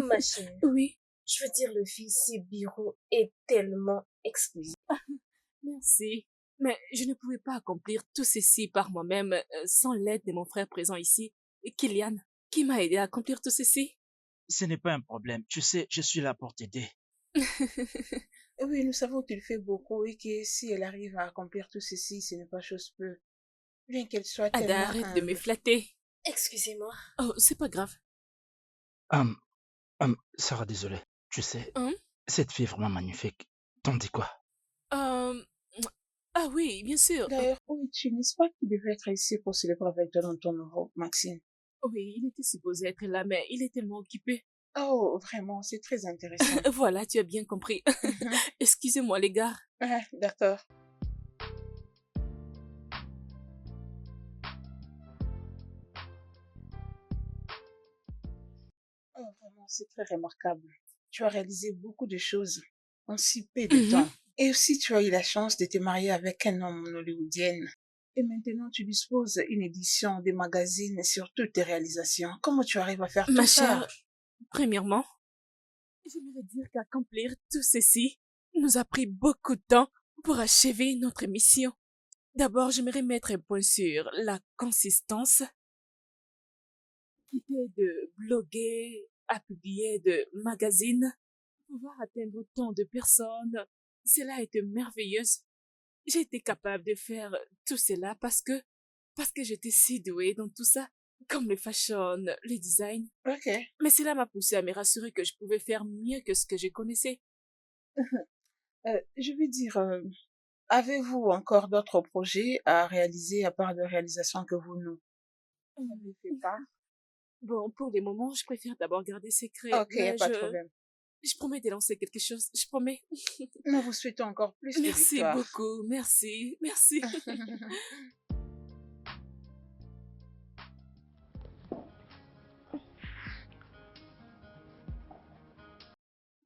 Ma chérie, Oui, je veux dire, le ce bureau est tellement exclusif. merci. Mais je ne pouvais pas accomplir tout ceci par moi-même sans l'aide de mon frère présent ici, Kylian, qui m'a aidé à accomplir tout ceci. Ce n'est pas un problème. Tu sais, je suis là pour t'aider. Oui, nous savons qu'il fait beaucoup et que si elle arrive à accomplir tout ceci, ce n'est pas chose peu. Bien qu'elle soit Ada, tellement arrête de me humble. flatter. Excusez-moi. Oh, c'est pas grave. Sarah, désolé. Tu sais, Hein? cette fille est vraiment magnifique. T'en dis quoi? Euh, Ah oui, bien sûr. D'ailleurs, où es-tu? N'est-ce pas qu'il devait être ici pour célébrer avec toi dans ton euro, Maxime? Oui, il était supposé être là, mais il est tellement occupé. Oh, vraiment, c'est très intéressant. Voilà, tu as bien compris. Mhm. Excusez-moi, les gars. Ah, d'accord. Oh, vraiment, c'est très remarquable. Tu as réalisé beaucoup de choses en si peu de Mhm. temps. Et aussi, tu as eu la chance de te marier avec un homme hollywoodien. Et maintenant, tu disposes une édition des magazines sur toutes tes réalisations. Comment tu arrives à faire tout Ma ça? chère, premièrement, j'aimerais dire qu'accomplir tout ceci nous a pris beaucoup de temps pour achever notre mission. D'abord, j'aimerais mettre un point sur la consistance, quitter de bloguer à publier de magazines, pouvoir atteindre autant de personnes. Cela a été merveilleuse. J'ai été capable de faire tout cela parce que j'étais si douée dans tout ça, comme le fashion, le design. Ok. Mais cela m'a poussé à me rassurer que je pouvais faire mieux que ce que je connaissais. Je veux dire, avez-vous encore d'autres projets à réaliser à part de réalisations que vous nous avez fait part? Bon, pour les moments, je préfère d'abord garder secret, Ok, y a mais pas de problème. je promets de lancer quelque chose, je promets. Nous vous souhaitons encore plus de Merci victoires. beaucoup, merci, merci.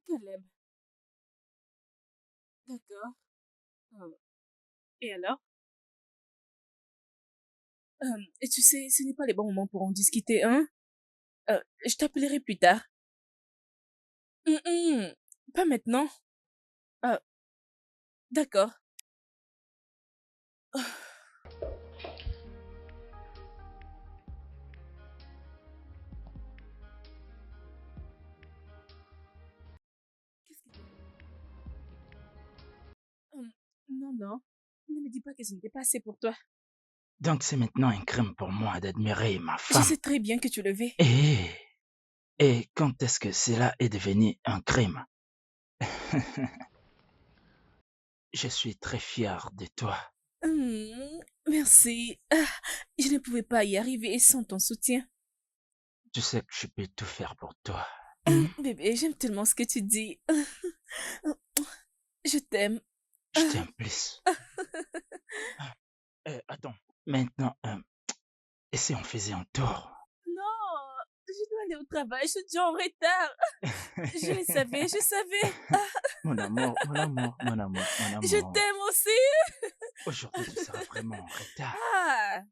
Caleb, d'accord. Et alors? Et tu sais, ce n'est pas les bons moments pour en discuter, hein? Je t'appellerai plus tard. Pas maintenant. Ah, d'accord. Qu'est-ce que... Hum, non, non. Ne me dis pas que ce n'était pas assez pour toi. Donc c'est maintenant un crime pour moi d'admirer ma Je femme. sais très bien que tu le veux. Et, et quand est-ce que cela est devenu un crime? Je suis très fier de toi. Merci. Ah, je ne pouvais pas y arriver sans ton soutien. Tu sais que je peux tout faire pour toi. Bébé, j'aime tellement ce que tu dis. Je t'aime. Je t'aime plus. Attends, maintenant, et si on faisait un tour? Non, je dois aller au travail, je suis déjà en retard. Je le savais, je savais. Mon amour, mon amour, mon amour, mon Je amour. t'aime aussi. Aujourd'hui, tu seras vraiment en retard. Ah.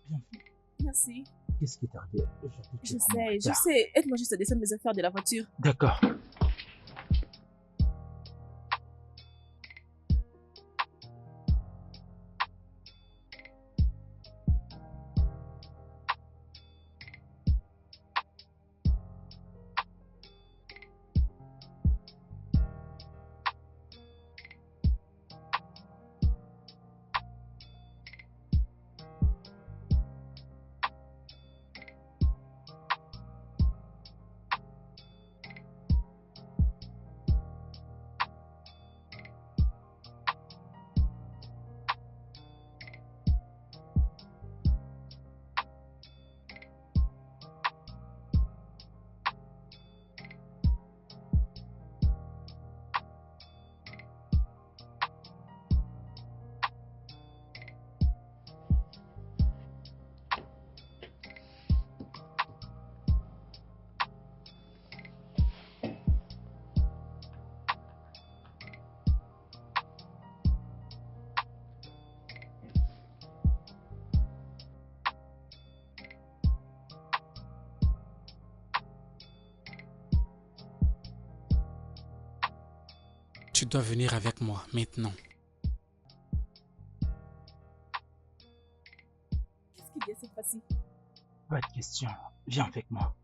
Bienvenue. Merci. Qu'est-ce qui t'est arrivé? Aujourd'hui, tu es vraiment en Je retard. sais. Aide-moi juste à descendre mes affaires de la voiture. D'accord. Tu dois venir avec moi maintenant. Qu'est-ce qu'il y a cette fois-ci? Pas de question. Viens avec moi.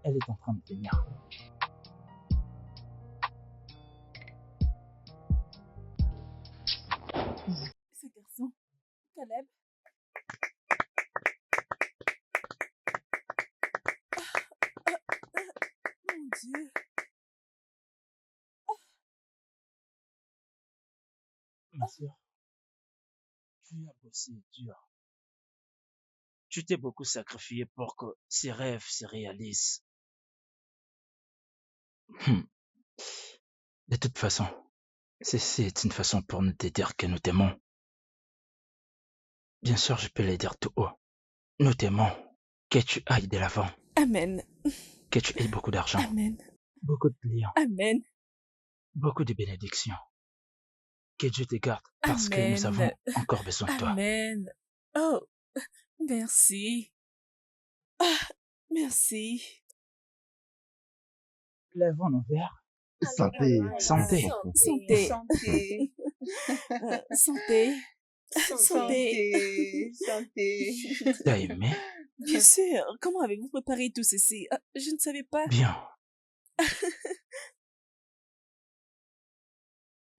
Elle est en train de venir. Ce garçon, Caleb. Mon Dieu. Ma sœur, tu as bossé dur. Tu t'es beaucoup sacrifié pour que ces rêves se réalisent. Hmm. De toute façon, c'est une façon pour nous de dire que nous t'aimons. Bien sûr, je peux le dire tout haut. Nous t'aimons. Que tu ailles de l'avant. Amen. Que tu aies beaucoup d'argent. Amen. Beaucoup de clients. Amen. Beaucoup de bénédictions. Que Dieu te garde parce que nous Amen. avons encore besoin de toi. Amen. Oh, merci. Ah, merci. Lèvons nos verres. Santé. Santé. Santé. Santé. Santé. Santé. Santé. T'as aimé? Bien sûr. Comment avez-vous préparé tout ceci? Ah, je ne savais pas. Bien.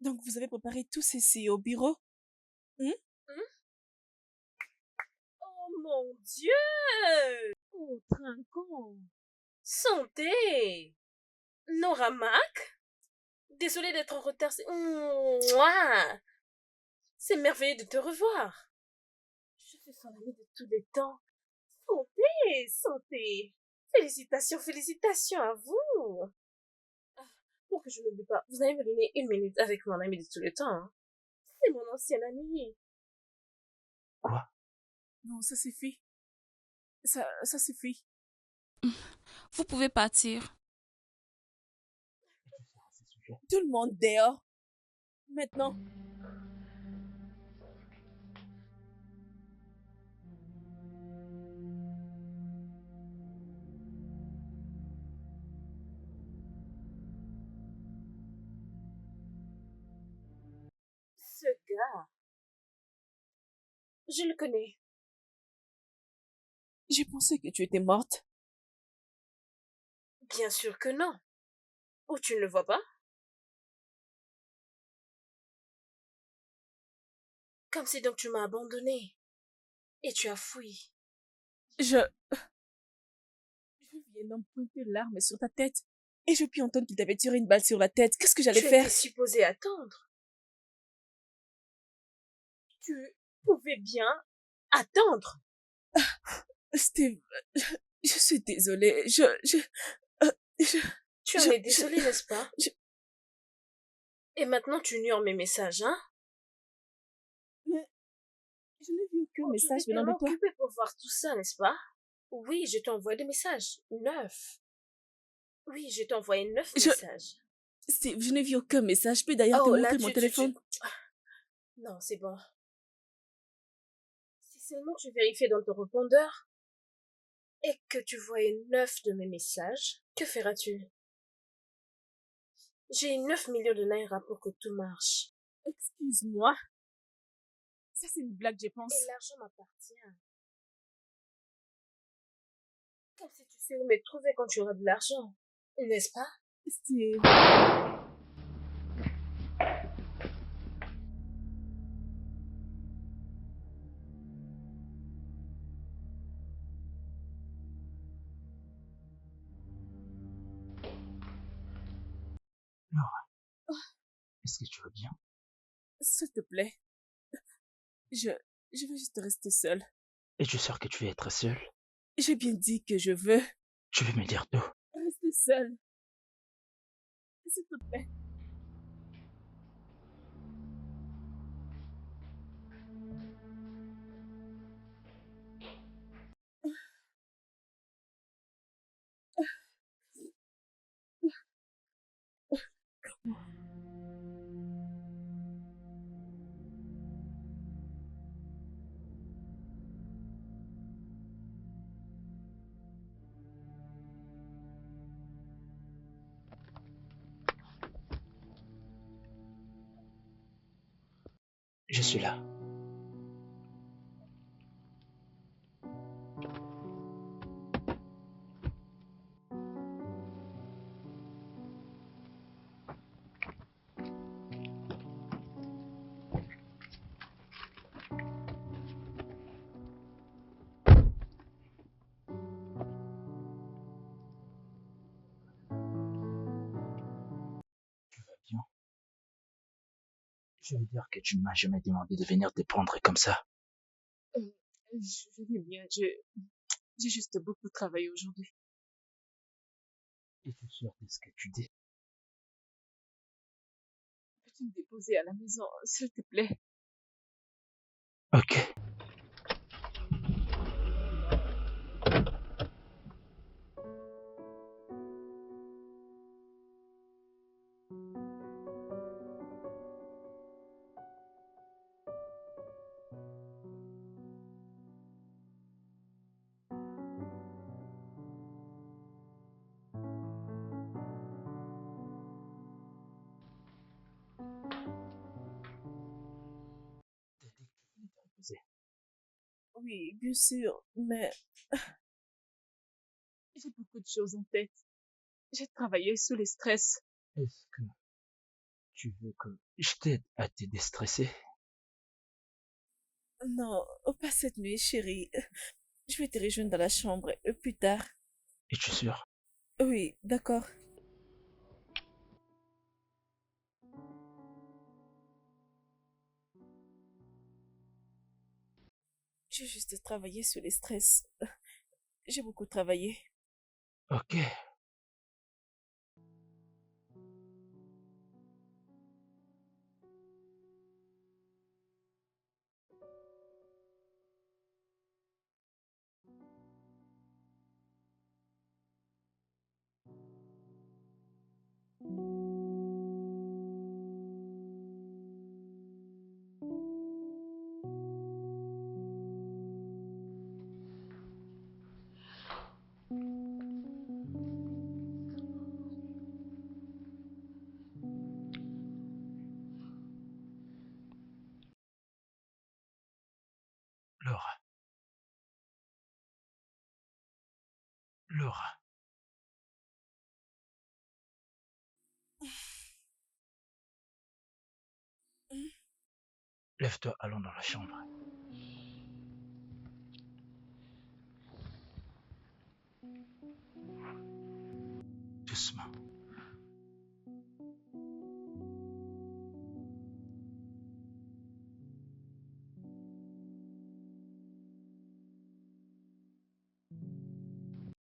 Donc, vous avez préparé tout ceci au bureau? Oh mon Dieu! Oh, trinquons! Santé! Nora Mac? Désolée d'être en retard. Mouah! C'est merveilleux de te revoir. Je suis son amie de tous les temps. Santé! Santé! Félicitations, félicitations à vous! Ah, pour que je n'oublie pas, vous allez me donner 1 minute avec mon ami de tous les temps. Hein. C'est mon ancien ami. Quoi? Non, ça suffit. Ça suffit. Vous pouvez partir. Tout le monde dehors. Maintenant. Ce gars, je le connais. J'ai pensé que tu étais morte. Bien sûr que non. Ou tu ne le vois pas? Comme si donc tu m'as abandonné. Et tu as fui. Je viens d'en pointer l'arme sur ta tête. Et je puis entendre qu'il t'avait tiré une balle sur la tête. Qu'est-ce que j'allais Tu faire? étais supposé attendre. Tu pouvais bien attendre. Steve, je suis désolée. Tu en es désolé, n'est-ce pas? Et maintenant tu ignores mes messages, hein? Mais je n'ai vu aucun message Tu t'es venant de tellement toi. occupé pour voir tout ça, n'est-ce pas? Oui, je t'ai envoyé des messages. 9. Oui, je t'ai envoyé 9 messages. Steve, je n'ai vu aucun message. Je peux d'ailleurs te Oh, là, montrer mon téléphone. Non, c'est bon. Si seulement tu vérifiais dans ton répondeur et que tu voyais 9 de mes messages, que feras-tu? J'ai 9 millions de naira pour que tout marche. Excuse-moi. Ça, c'est une blague, je pense. Et l'argent m'appartient. Comme si tu sais où me trouver quand tu auras de l'argent, n'est-ce pas? Steve. Laura, est-ce que tu vas bien? S'il te plaît. Je veux juste rester seule. Es-tu sûr que tu veux être seule? J'ai bien dit que je veux Tu veux me dire tout? rester seule. S'il te plaît. Je suis là. Tu vas bien? Je veux dire que tu ne m'as jamais demandé de venir te prendre comme ça. Je vais bien. J'ai juste beaucoup travaillé aujourd'hui. Es-tu sûr de ce que tu dis? Peux-tu me déposer à la maison, s'il te plaît? Ok. T'as dit que tu voulais te reposer. Oui, bien sûr, mais j'ai beaucoup de choses en tête. J'ai travaillé sous le stress. Est-ce que tu veux que je t'aide à te déstresser? Non, pas cette nuit, chérie. Je vais te rejoindre dans la chambre plus tard. Es-tu sûr? Oui, d'accord. J'ai juste travaillé sous le stress. J'ai beaucoup travaillé. Ok. Laura. Laura. Lève-toi, allons dans la chambre. Doucement.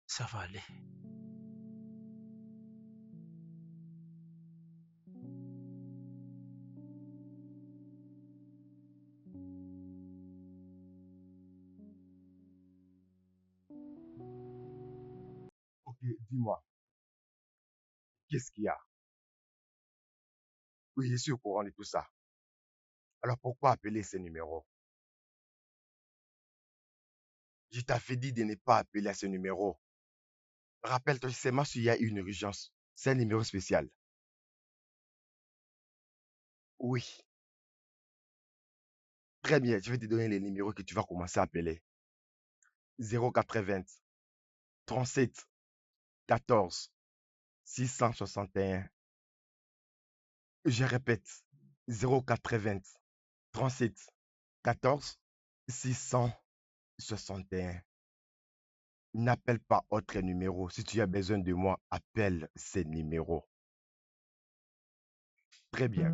Ça va aller. Ok, dis-moi, qu'est-ce qu'il y a? Oui, je suis au courant de tout ça. Alors pourquoi appeler ces numéros? Je t'avais dit de ne pas appeler à ce numéro. Rappelle-toi seulement s'il y a une urgence. C'est un numéro spécial. Oui, très bien, je vais te donner les numéros que tu vas commencer à appeler. 080 37 14 661. Je répète, 080 37 14 661. N'appelle pas autre numéro. Si tu as besoin de moi, appelle ces numéros. Très bien.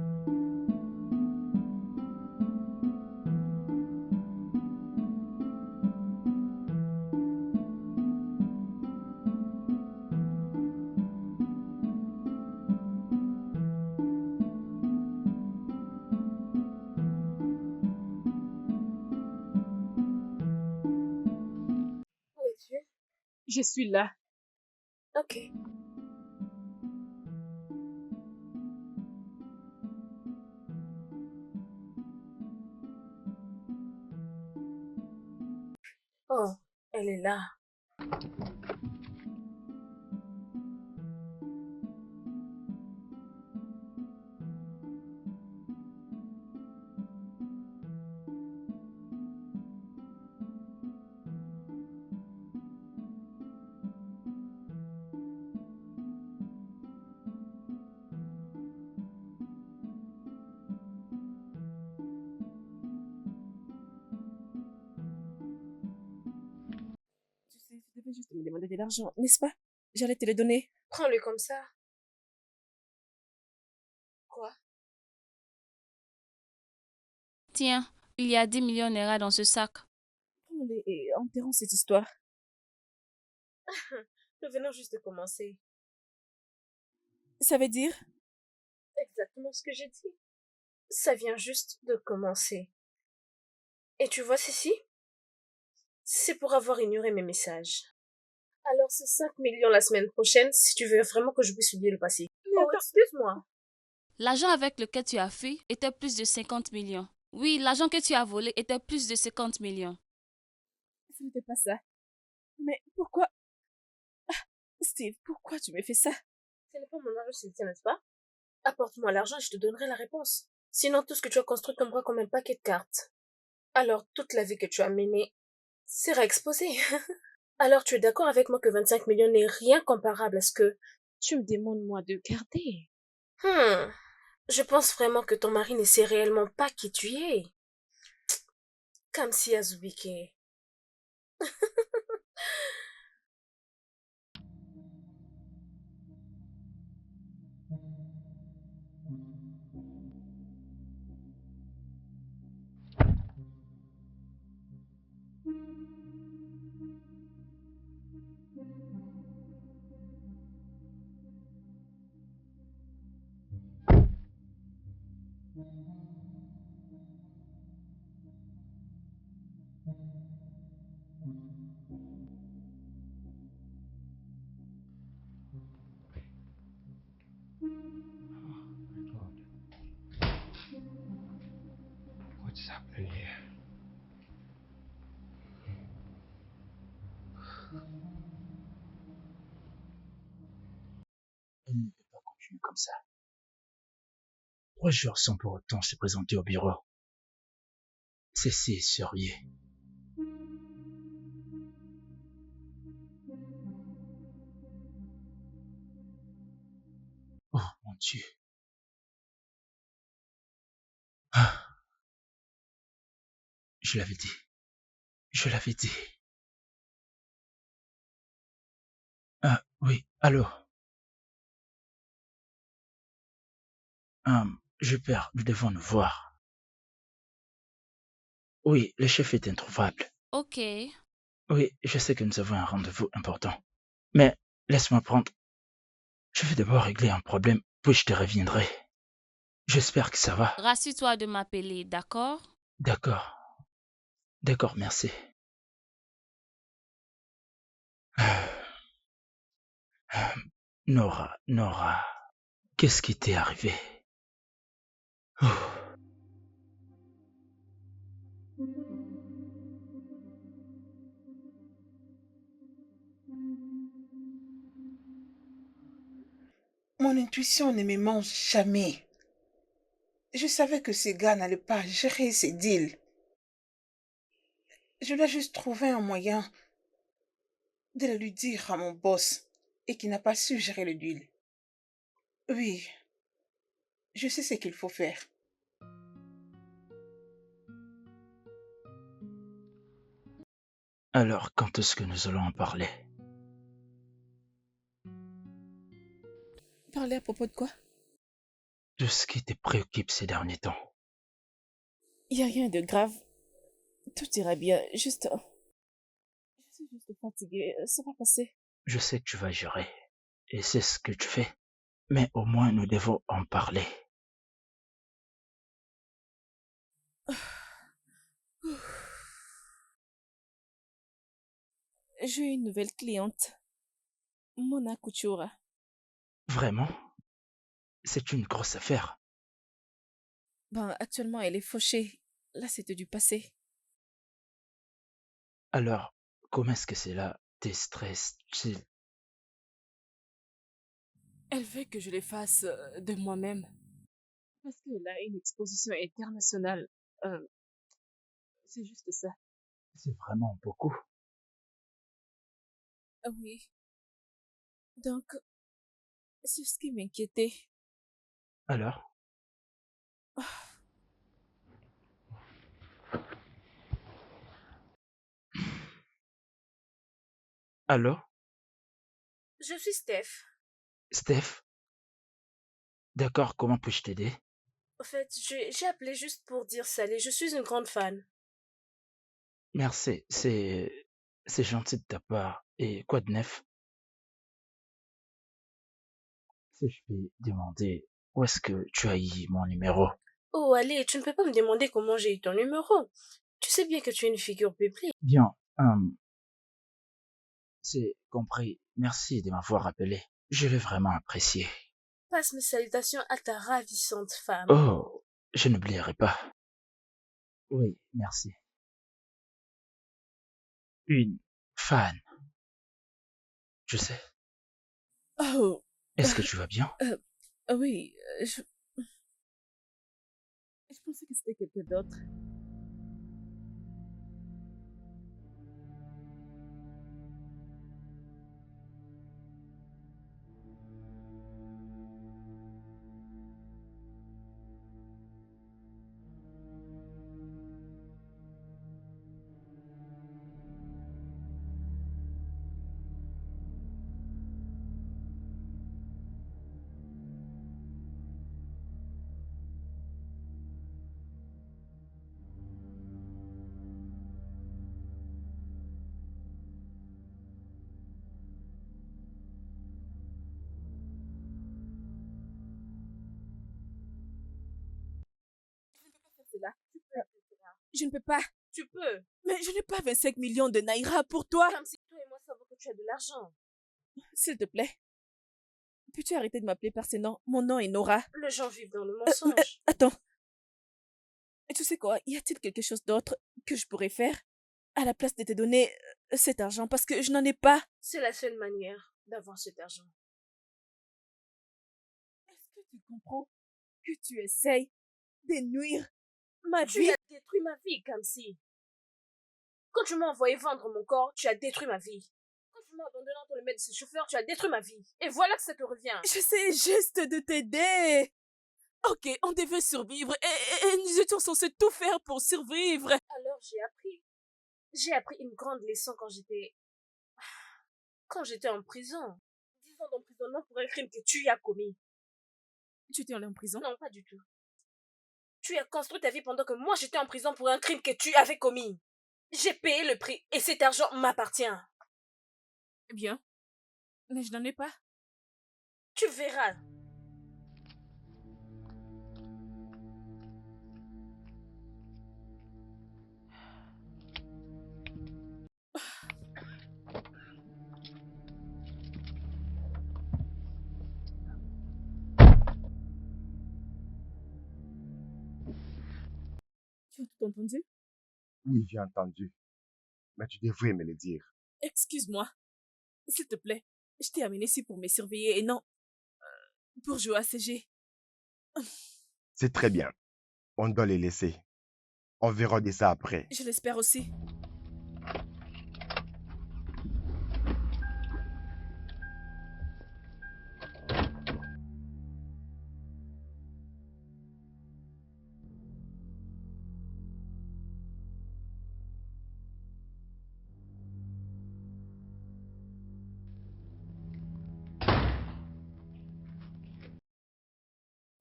Où es-tu? Je suis là. Ok. Oh, elle est là. devais juste me demander de l'argent, n'est-ce pas? J'allais te le donner. Prends-le comme ça. Quoi? Tiens, il y a 10 millions de naira dans ce sac. Prends-les et enterrons cette histoire. Nous venons juste de commencer. Ça veut dire? Exactement ce que j'ai dit. Ça vient juste de commencer. Et tu vois ceci? C'est pour avoir ignoré mes messages. Alors c'est 5 millions la semaine prochaine si tu veux vraiment que je puisse oublier le passé. Oh, excuse-moi. L'argent avec lequel tu as fui était plus de 50 millions. Oui, l'argent que tu as volé était plus de 50 millions. Ce n'était pas ça. Mais pourquoi? Steve, pourquoi tu me fais ça? Ce n'est pas mon argent, c'est le tien, n'est-ce pas? Apporte-moi l'argent et je te donnerai la réponse. Sinon, tout ce que tu as construit tombera comme un paquet de cartes. Alors, toute la vie que tu as menée sera exposée. Alors, tu es d'accord avec moi que 25 millions n'est rien comparable à ce que... Tu me demandes, moi, de garder. Je pense vraiment que ton mari ne sait réellement pas qui tu es. Comme si Azubike. What's happening here? Elle ne peut pas continuer comme ça. 3 jours sans pour autant se présenter au bureau. Cessez, sérieux. Oh mon Dieu. Ah, je l'avais dit. Je l'avais dit. Ah oui, allô. Père, nous devons nous voir. Oui, le chef est introuvable. Ok. Oui, je sais que nous avons un rendez-vous important. Mais laisse-moi prendre. Je vais d'abord régler un problème, puis je te reviendrai. J'espère que ça va. Rassure-toi de m'appeler, d'accord? D'accord. D'accord, merci. Nora, qu'est-ce qui t'est arrivé? Oh. Mon intuition ne me ment jamais. Je savais que ces gars n'allaient pas gérer ces deals. Je dois juste trouver un moyen de le lui dire à mon boss et qui n'a pas su gérer le deal. Oui, je sais ce qu'il faut faire. Alors, quand est-ce que nous allons en parler? Parler à propos de quoi? De ce qui te préoccupe ces derniers temps. Il n'y a rien de grave. Tout ira bien. Juste... Je suis juste fatiguée. Ça va passer. Je sais que tu vas gérer, et c'est ce que tu fais. Mais au moins, nous devons en parler. J'ai une nouvelle cliente. Mona Couture. Vraiment? C'est une grosse affaire. Ben, actuellement, elle est fauchée. Là, c'était du passé. Alors, comment est-ce que cela te stresse? Elle veut que je les fasse de moi-même. Parce qu'elle a une exposition internationale. C'est juste ça. C'est vraiment beaucoup. Ah oui. Donc, c'est ce qui m'inquiétait. Alors? Allô? Je suis Steph. Steph? D'accord, comment puis-je t'aider? En fait, j'ai appelé juste pour dire salut. Je suis une grande fan. Merci, c'est gentil de ta part. Et quoi de neuf? Si je peux demander, où est-ce que tu as eu mon numéro? Oh, allez, tu ne peux pas me demander comment j'ai eu ton numéro. Tu sais bien que tu es une figure biblique. Bien, c'est compris. Merci de m'avoir appelé. Je l'ai vraiment apprécié. Passe mes salutations à ta ravissante femme. Oh, je n'oublierai pas. Oui, merci. Une fan, je sais. Oh, Est-ce que tu vas bien? oui, je pensais que c'était quelqu'un d'autre. Cela. Je ne peux pas. Tu peux. Mais je n'ai pas 25 millions de naira pour toi. Comme si toi et moi savons que tu as de l'argent. S'il te plaît. Peux-tu arrêter de m'appeler par ce nom? Mon nom est Nora. Les gens vivent dans le mensonge. Attends. Tu sais quoi? Y a-t-il quelque chose d'autre que je pourrais faire à la place de te donner cet argent parce que je n'en ai pas? C'est la seule manière d'avoir cet argent. Est-ce que tu comprends que tu essayes de nuire ma Tu vie? as détruit ma vie, Kamsi. Quand tu m'as envoyé vendre mon corps, tu as détruit ma vie. Quand tu m'as abandonné entre les mains de ce chauffeur, tu as détruit ma vie. Et voilà que ça te revient. J'essaie juste de t'aider. Ok, on devait survivre et nous étions censés tout faire pour survivre. Alors j'ai appris une grande leçon quand j'étais en prison. 10 ans d'emprisonnement pour un crime que tu y as commis. Tu étais allé en prison? Non, pas du tout. Tu as construit ta vie pendant que moi j'étais en prison pour un crime que tu avais commis. J'ai payé le prix et cet argent m'appartient. Bien. Mais je n'en ai pas. Tu verras. Tu as tout entendu? Oui, j'ai entendu. Mais tu devrais me le dire. Excuse-moi. S'il te plaît. Je t'ai amené ici pour me surveiller et non pour jouer à CG. C'est très bien. On doit les laisser. On verra de ça après. Je l'espère aussi.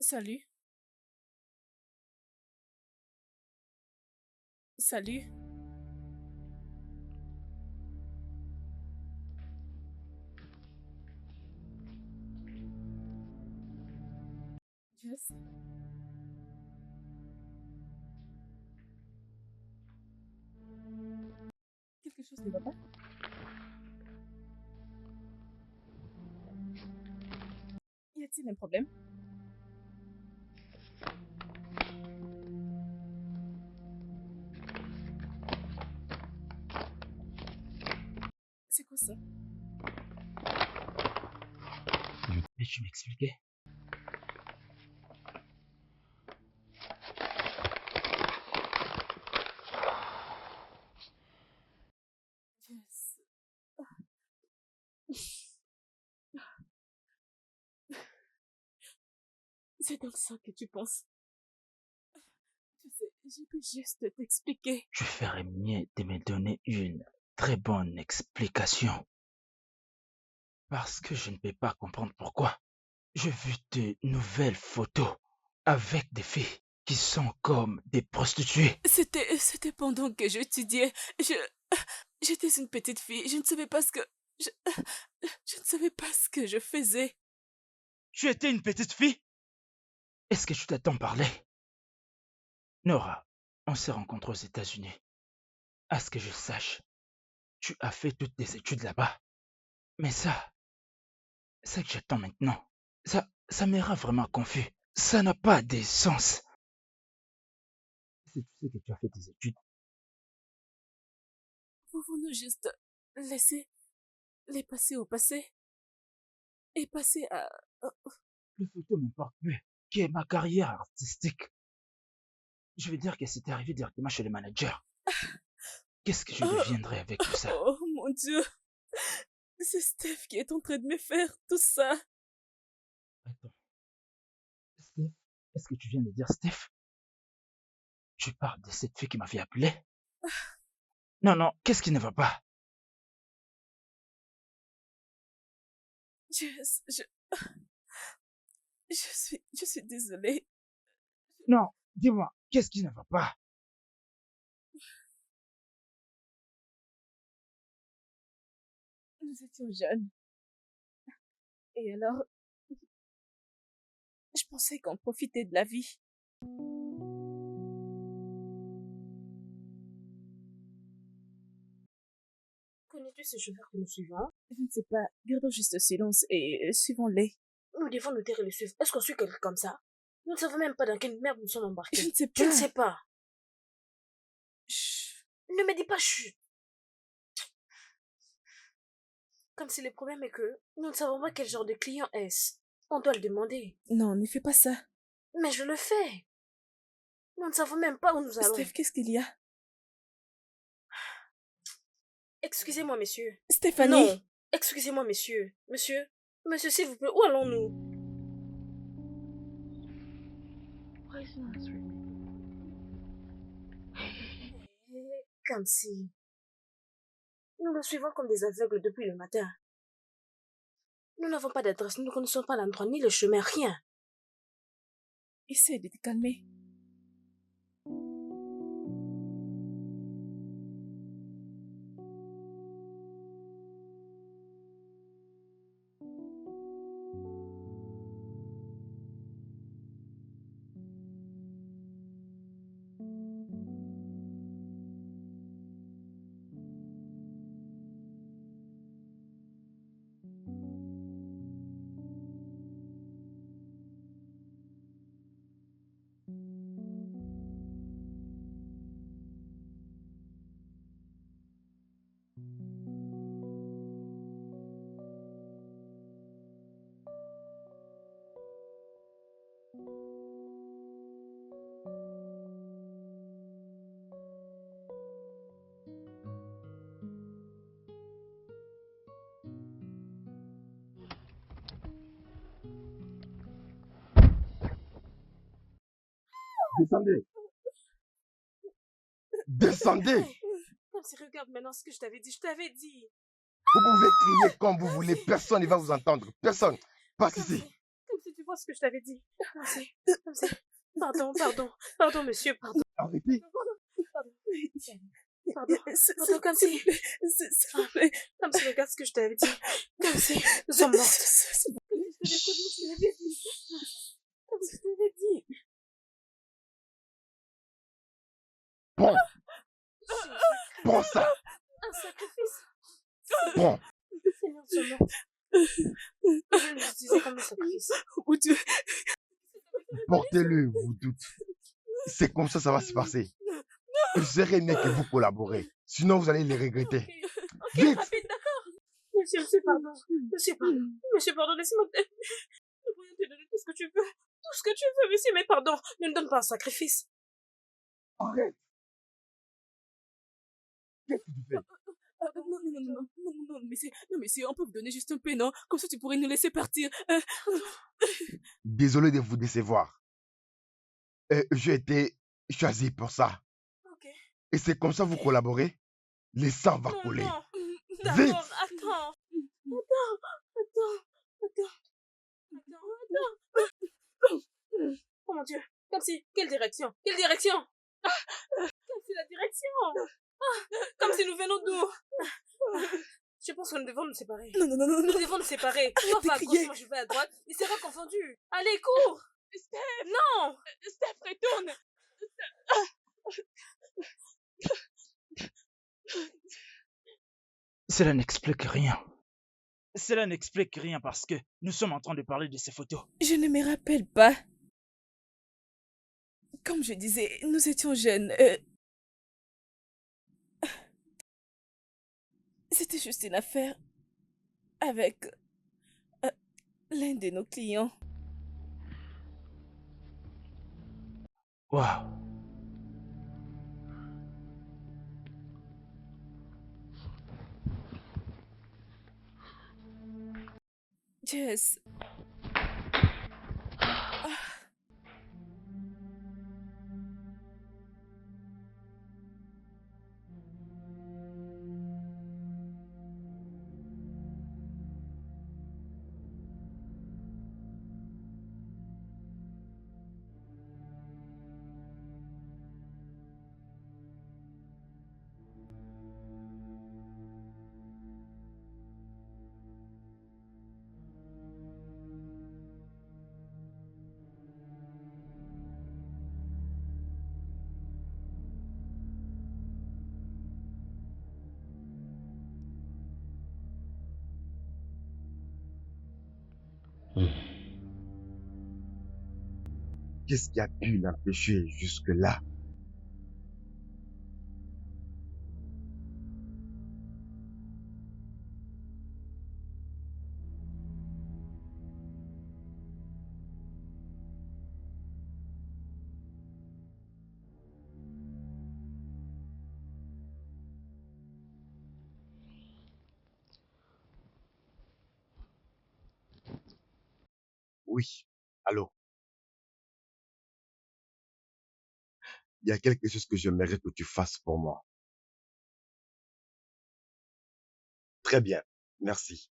Salut. Salut. Jess. Quelque chose ne va pas? Y a-t-il un problème? C'est quoi ça? Peux-tu m'expliquer? Jess. C'est donc ça que tu penses. Tu sais, je peux juste t'expliquer. Tu ferais mieux de me donner une très bonne explication. Parce que je ne peux pas comprendre pourquoi. J'ai vu de nouvelles photos avec des filles qui sont comme des prostituées. C'était pendant que j'étudiais. J'étais une petite fille. Je ne savais pas ce que... Je, je ne savais pas ce que je faisais. Tu étais une petite fille? Est-ce que tu t'attends parler? Nora, on s'est rencontrés aux États-Unis. À ce que je sache, tu as fait toutes tes études là-bas. Mais ça que j'attends maintenant, ça me rend vraiment confus. Ça n'a pas de sens. Si tu sais que tu as fait tes études, Pouvons-nous juste laisser les passer au passé et passer à... le photo m'importe peu, qui est ma carrière artistique. Je veux dire que c'était arrivé directement chez le manager. Qu'est-ce que je deviendrais avec tout ça? Oh mon Dieu! C'est Steph qui est en train de me faire tout ça. Attends. Steph? Est-ce que tu viens de dire Steph? Tu parles de cette fille qui m'avait appelé? Non, qu'est-ce qui ne va pas? Je suis désolée. Non, dis-moi, qu'est-ce qui ne va pas? Nous étions jeunes. Et alors, je pensais qu'on profitait de la vie. Connais-tu ce chauffeur que nous suivons? Je ne sais pas. Gardons juste silence et suivons-les. Nous devons nous taire et le suivre. Est-ce qu'on suit quelqu'un comme ça? Nous ne savons même pas dans quelle merde nous sommes embarqués. Je ne sais Tu pas. ne sais pas. Chut. Ne me dis pas chut. Comme si le problème est que nous ne savons pas quel genre de client est-ce. On doit le demander. Non, ne fais pas ça. Mais je le fais. Nous ne savons même pas où nous allons. Steph, qu'est-ce qu'il y a? Excusez-moi, messieurs. Stéphanie! Non. Excusez-moi, messieurs. Monsieur, s'il vous plaît, où allons-nous? Comme si... Nous le suivons comme des aveugles depuis le matin. Nous n'avons pas d'adresse, nous ne connaissons pas l'endroit, ni le chemin, rien. Essaie de te calmer. Descendez. Descendez. Comme si, regarde maintenant ce que je t'avais dit. Je t'avais dit. Vous pouvez crier comme vous voulez. Personne ne va vous entendre. Personne. Passe ici. Comme si tu vois ce que je t'avais dit. Comme si. Pardon, monsieur, pardon. Arrêtez. Pardon, comme si. Comme si, regarde ce que je t'avais dit. Comme si nous sommes mortes. Comme si je t'avais dit. Bon. Prends ça. Un sacrifice. Bon. Seigneur, nous sommes mortes. Je l'utilisais comme un sacrifice. Oh Dieu. Portez-le, vous toutes. C'est comme ça va se passer. Il serait mieux que vous collaborez. Sinon, vous allez les regretter. Vite. Rapide, d'accord. Monsieur, pardon. Monsieur, pardon, laissez-moi. Nous pourrions te donner tout ce que tu veux. Tout ce que tu veux, monsieur, mais pardon. Ne nous donne pas un sacrifice. Arrête. Qu'est-ce que tu fais? Non, mais si on peut vous donner juste un peu, non? Comme ça, tu pourrais nous laisser partir. Désolé de vous décevoir. J'ai été choisi pour ça. Ok. Et c'est comme ça vous collaborez? Le sang va couler. Non. Vite. D'accord, attends. mon Dieu. Comme si... Quelle direction? Quelle direction? Comme si la direction. Comme si nous venons d'où? Je pense que nous devons nous séparer. Non, non, non, non, Nous non. devons nous séparer. Toi, Arrête de va à gauche, crier. moi je vais à droite. Il sera confondu. Allez, cours! Steph, Non! Steph, retourne. Cela n'explique rien. Cela n'explique rien parce que nous sommes en train de parler de ces photos. Je ne me rappelle pas. Comme je disais, nous étions jeunes. C'était juste une affaire avec l'un de nos clients. Waouh. Jess. Qu'est-ce qui a pu l'empêcher jusque-là? Oui, allô? Il y a quelque chose que j'aimerais que tu fasses pour moi. Très bien, merci.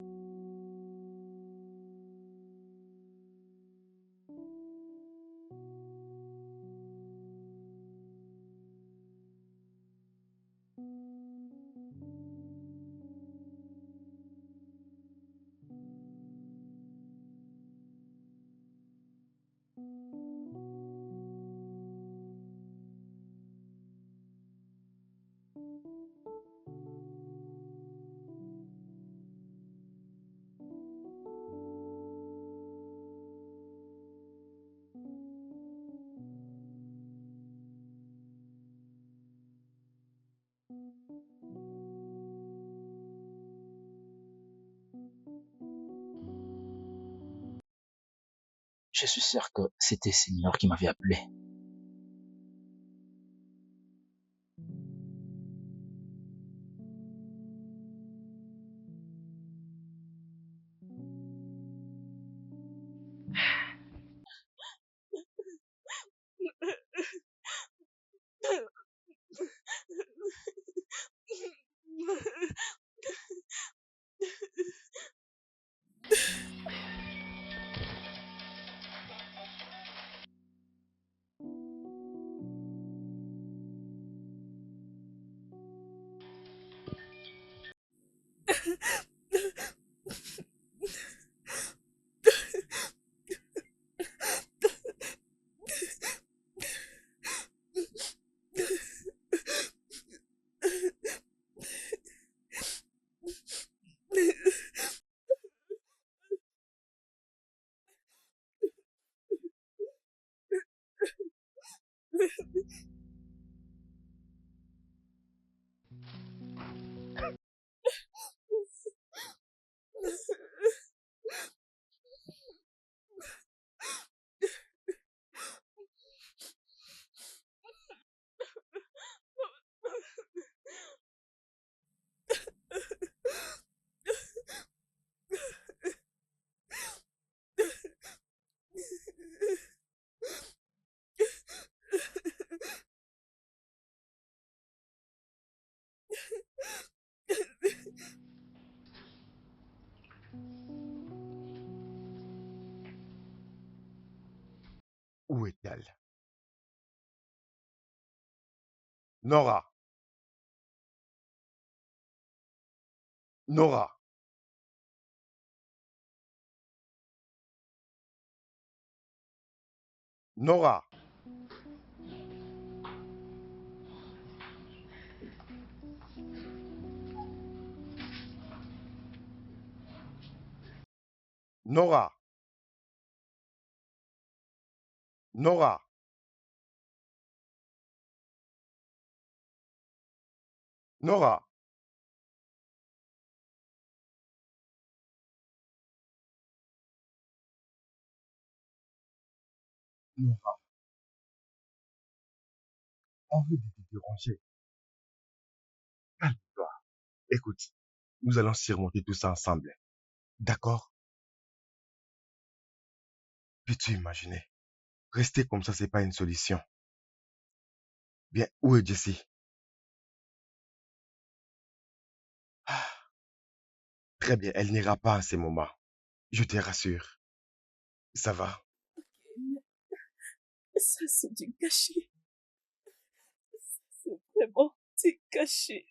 Je suis sûr que c'était Seigneur qui m'avait appelé. Où est-elle? Nora! Nora! Nora! Nora! Nora! Nora! Nora, arrête de te déranger. Calme-toi. Écoute, nous allons surmonter tout ça ensemble. D'accord? Peux-tu imaginer? Rester comme ça, c'est pas une solution. Bien, où est Jessie? Ah, très bien, elle n'ira pas en ces moments. Je te rassure. Ça va? Ça, c'est du gâchis. C'est vraiment du gâchis.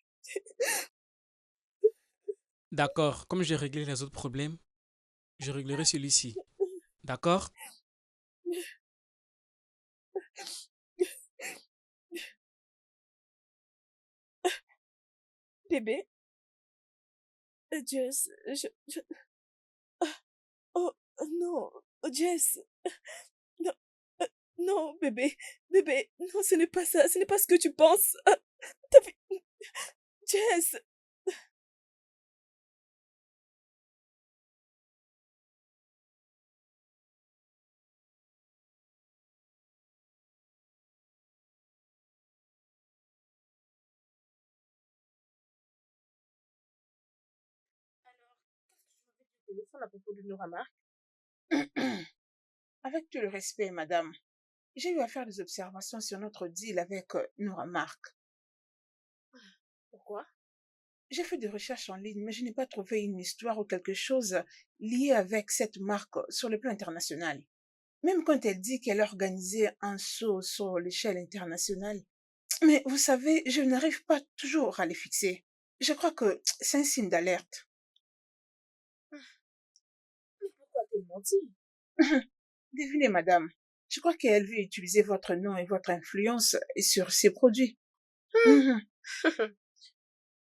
D'accord, comme j'ai réglé les autres problèmes, je réglerai celui-ci. D'accord? Bébé, Jess, oh, non, Jess, non, non, bébé, bébé, non, ce n'est pas ça, ce n'est pas ce que tu penses. T'as vu- Jess, Alors, qu'est-ce que tu m'avais dit au téléphone à propos de Nora Mark? Avec tout le respect, madame, j'ai eu à faire des observations sur notre deal avec Nora Mark. Pourquoi? J'ai fait des recherches en ligne, mais je n'ai pas trouvé une histoire ou quelque chose lié avec cette marque sur le plan international. Même quand elle dit qu'elle a organisé un saut sur l'échelle internationale. Mais vous savez, je n'arrive pas toujours à les fixer. Je crois que c'est un signe d'alerte. Mais pourquoi a-t-elle menti? Devinez, madame. Je crois qu'elle veut utiliser votre nom et votre influence sur ses produits. Mhm,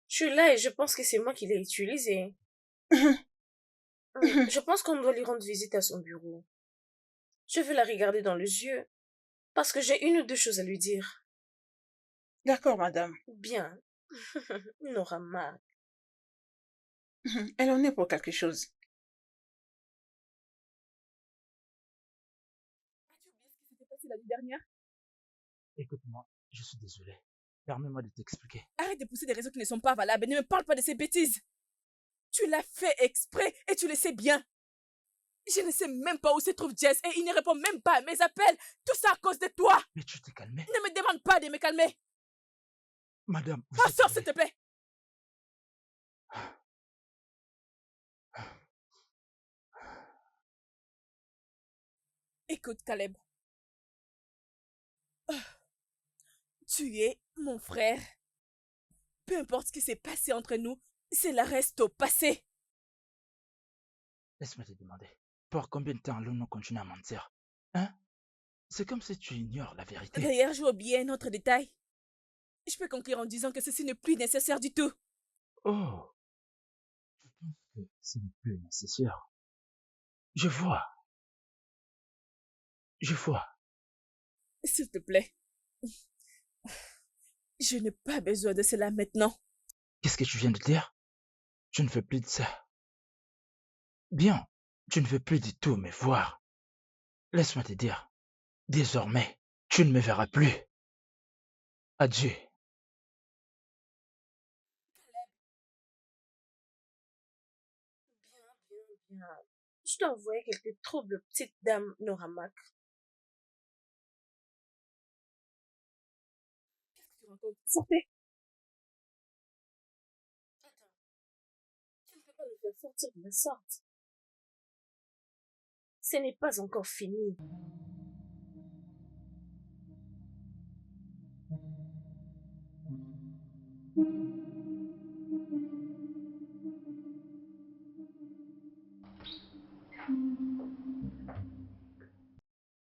Je suis là et je pense que c'est moi qui l'ai utilisé. mhm, mhm. Je pense qu'on doit lui rendre visite à son bureau. Je veux la regarder dans les yeux parce que j'ai une ou deux choses à lui dire. D'accord, madame. Bien. Nora Mark. Mhm. Elle en est pour quelque chose. as-tu oublié ce qui s'était passé la nuit dernière? Écoute-moi, je suis désolé. Permets-moi de t'expliquer. Arrête de pousser des raisons qui ne sont pas valables et ne me parle pas de ces bêtises. Tu l'as fait exprès et tu le sais bien. Je ne sais même pas où se trouve Jess et il ne répond même pas à mes appels. Tout ça à cause de toi. Mais tu t'es calmé. Ne me demande pas de me calmer. Madame, vous êtes Sors, vraies. s'il te plaît. Écoute, Caleb. Tu es mon frère. Peu importe ce qui s'est passé entre nous, cela reste au passé. Laisse-moi te demander. Pour combien de temps allons-nous continuer à mentir? Hein? C'est comme si tu ignores la vérité. D'ailleurs, j'ai oublié un autre détail. Je peux conclure en disant que ceci n'est plus nécessaire du tout. Oh, je pense que ce n'est plus nécessaire. Je vois, je vois. S'il te plaît. Je n'ai pas besoin de cela maintenant. Qu'est-ce que tu viens de dire? Tu ne veux plus de ça. Bien, tu ne veux plus du tout me voir. Laisse-moi te dire, désormais, tu ne me verras plus. Adieu. Bien, bien, bien. Je dois envoyer quelques troubles, petite dame Nora Mark. Tu te rends compte? Sortez. Attends, tu ne peux pas me faire sortir de la sorte. Ce n'est pas encore fini.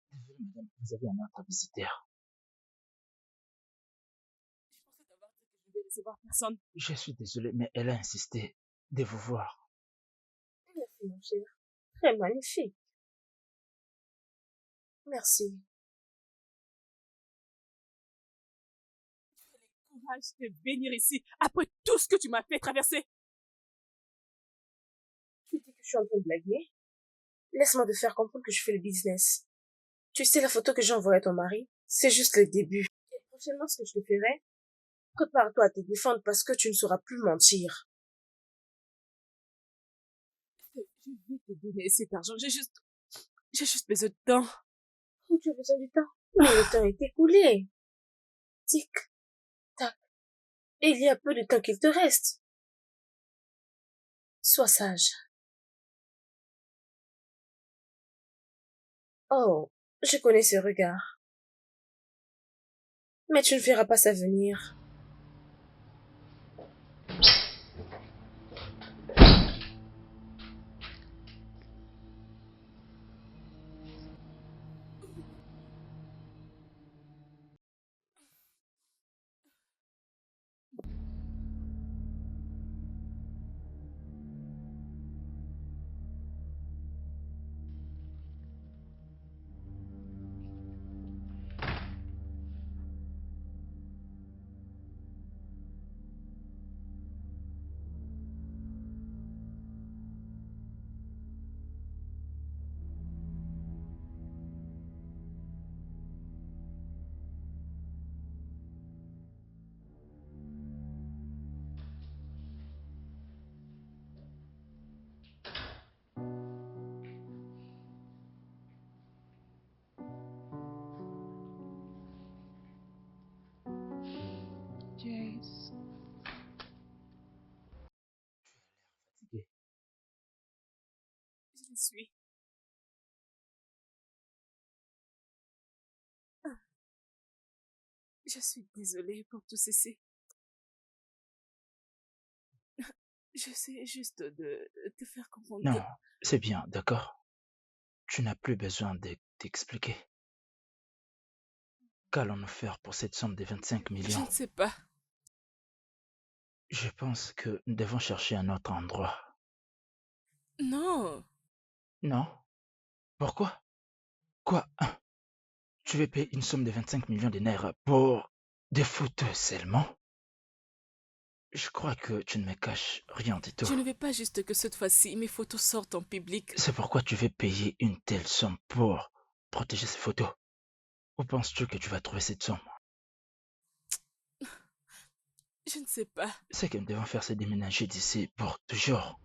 Désolé, madame, vous avez un autre visiteur. Je pensais t'avoir dit que je ne vais recevoir personne. Je suis désolé, mais elle a insisté de vous voir. Merci, mon cher. Très magnifique. Merci. Tu as le courage de venir ici après tout ce que tu m'as fait traverser. Tu dis que je suis en train de blaguer? Laisse-moi te faire comprendre que je fais le business. Tu sais la photo que j'ai envoyée à ton mari? C'est juste le début. Et prochainement, ce que je te ferai, prépare-toi à te défendre parce que tu ne sauras plus mentir. Je vais te donner cet argent. J'ai juste besoin de temps. Oh, tu as besoin du temps. Mais le temps est écoulé. Tic, tac. Et il y a peu de temps qu'il te reste. Sois sage. Oh, je connais ce regard. Mais tu ne feras pas ça venir. Jace. Fatigué. Je le suis. Je suis désolée pour tout ceci. J'essaie juste de te faire comprendre Non, que c'est bien, d'accord? Tu n'as plus besoin de t'expliquer. Qu'allons-nous faire pour cette somme de 25 je millions? ne sais pas. Je pense que nous devons chercher un autre endroit. Non. Non? Pourquoi? Quoi? Hein? Tu veux payer une somme de 25 millions de naira pour des photos seulement? Je crois que tu ne me caches rien du tout. Je ne veux pas juste que cette fois-ci mes photos sortent en public. C'est pourquoi tu veux payer une telle somme pour protéger ces photos. Où penses-tu que tu vas trouver cette somme? Je ne sais pas. Ce que nous devons faire, c'est déménager d'ici pour toujours.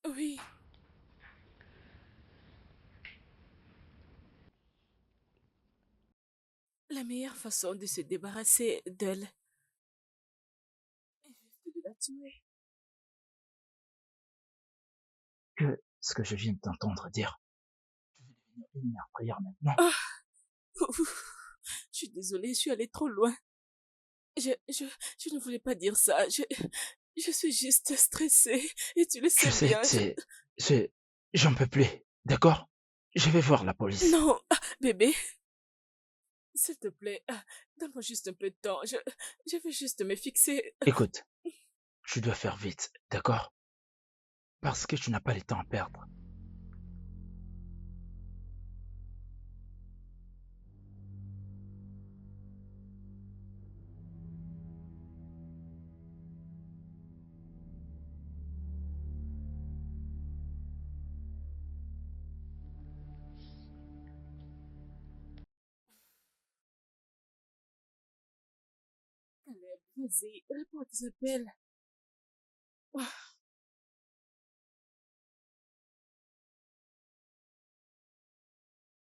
Oui. La meilleure façon de se débarrasser d'elle est juste de la tuer. Que ce que je viens de t'entendre dire. Je vais devenir une mère prière maintenant. Ah, je suis désolée, je suis allée trop loin. Je ne voulais pas dire ça. Je suis juste stressée. Et tu le Je sais sais, bien. j'en peux plus, d'accord? Je vais voir la police. Non, bébé. S'il te plaît, donne-moi juste un peu de temps. Je veux juste me fixer. Écoute, tu dois faire vite, d'accord? Parce que tu n'as pas le temps à perdre. Caleb, vas-y, réponds à tes appels.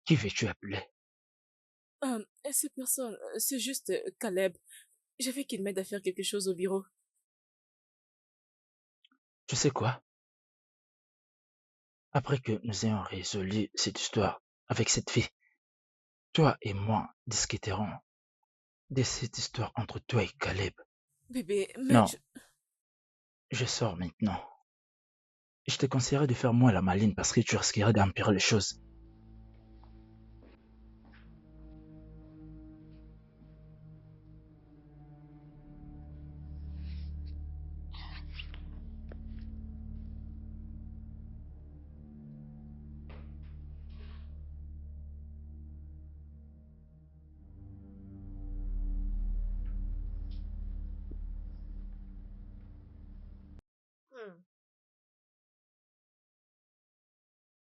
Qui veux-tu appeler? Cette personne, c'est juste Caleb. Je veux qu'il m'aide à faire quelque chose au bureau. Tu sais quoi? Après que nous ayons résolu cette histoire avec cette fille, toi et moi discuterons de cette histoire entre toi et Caleb. Bébé, mais Non, je sors maintenant. Je te conseillerais de faire moins la maline parce que tu risquerais d'empirer les choses. Hmm.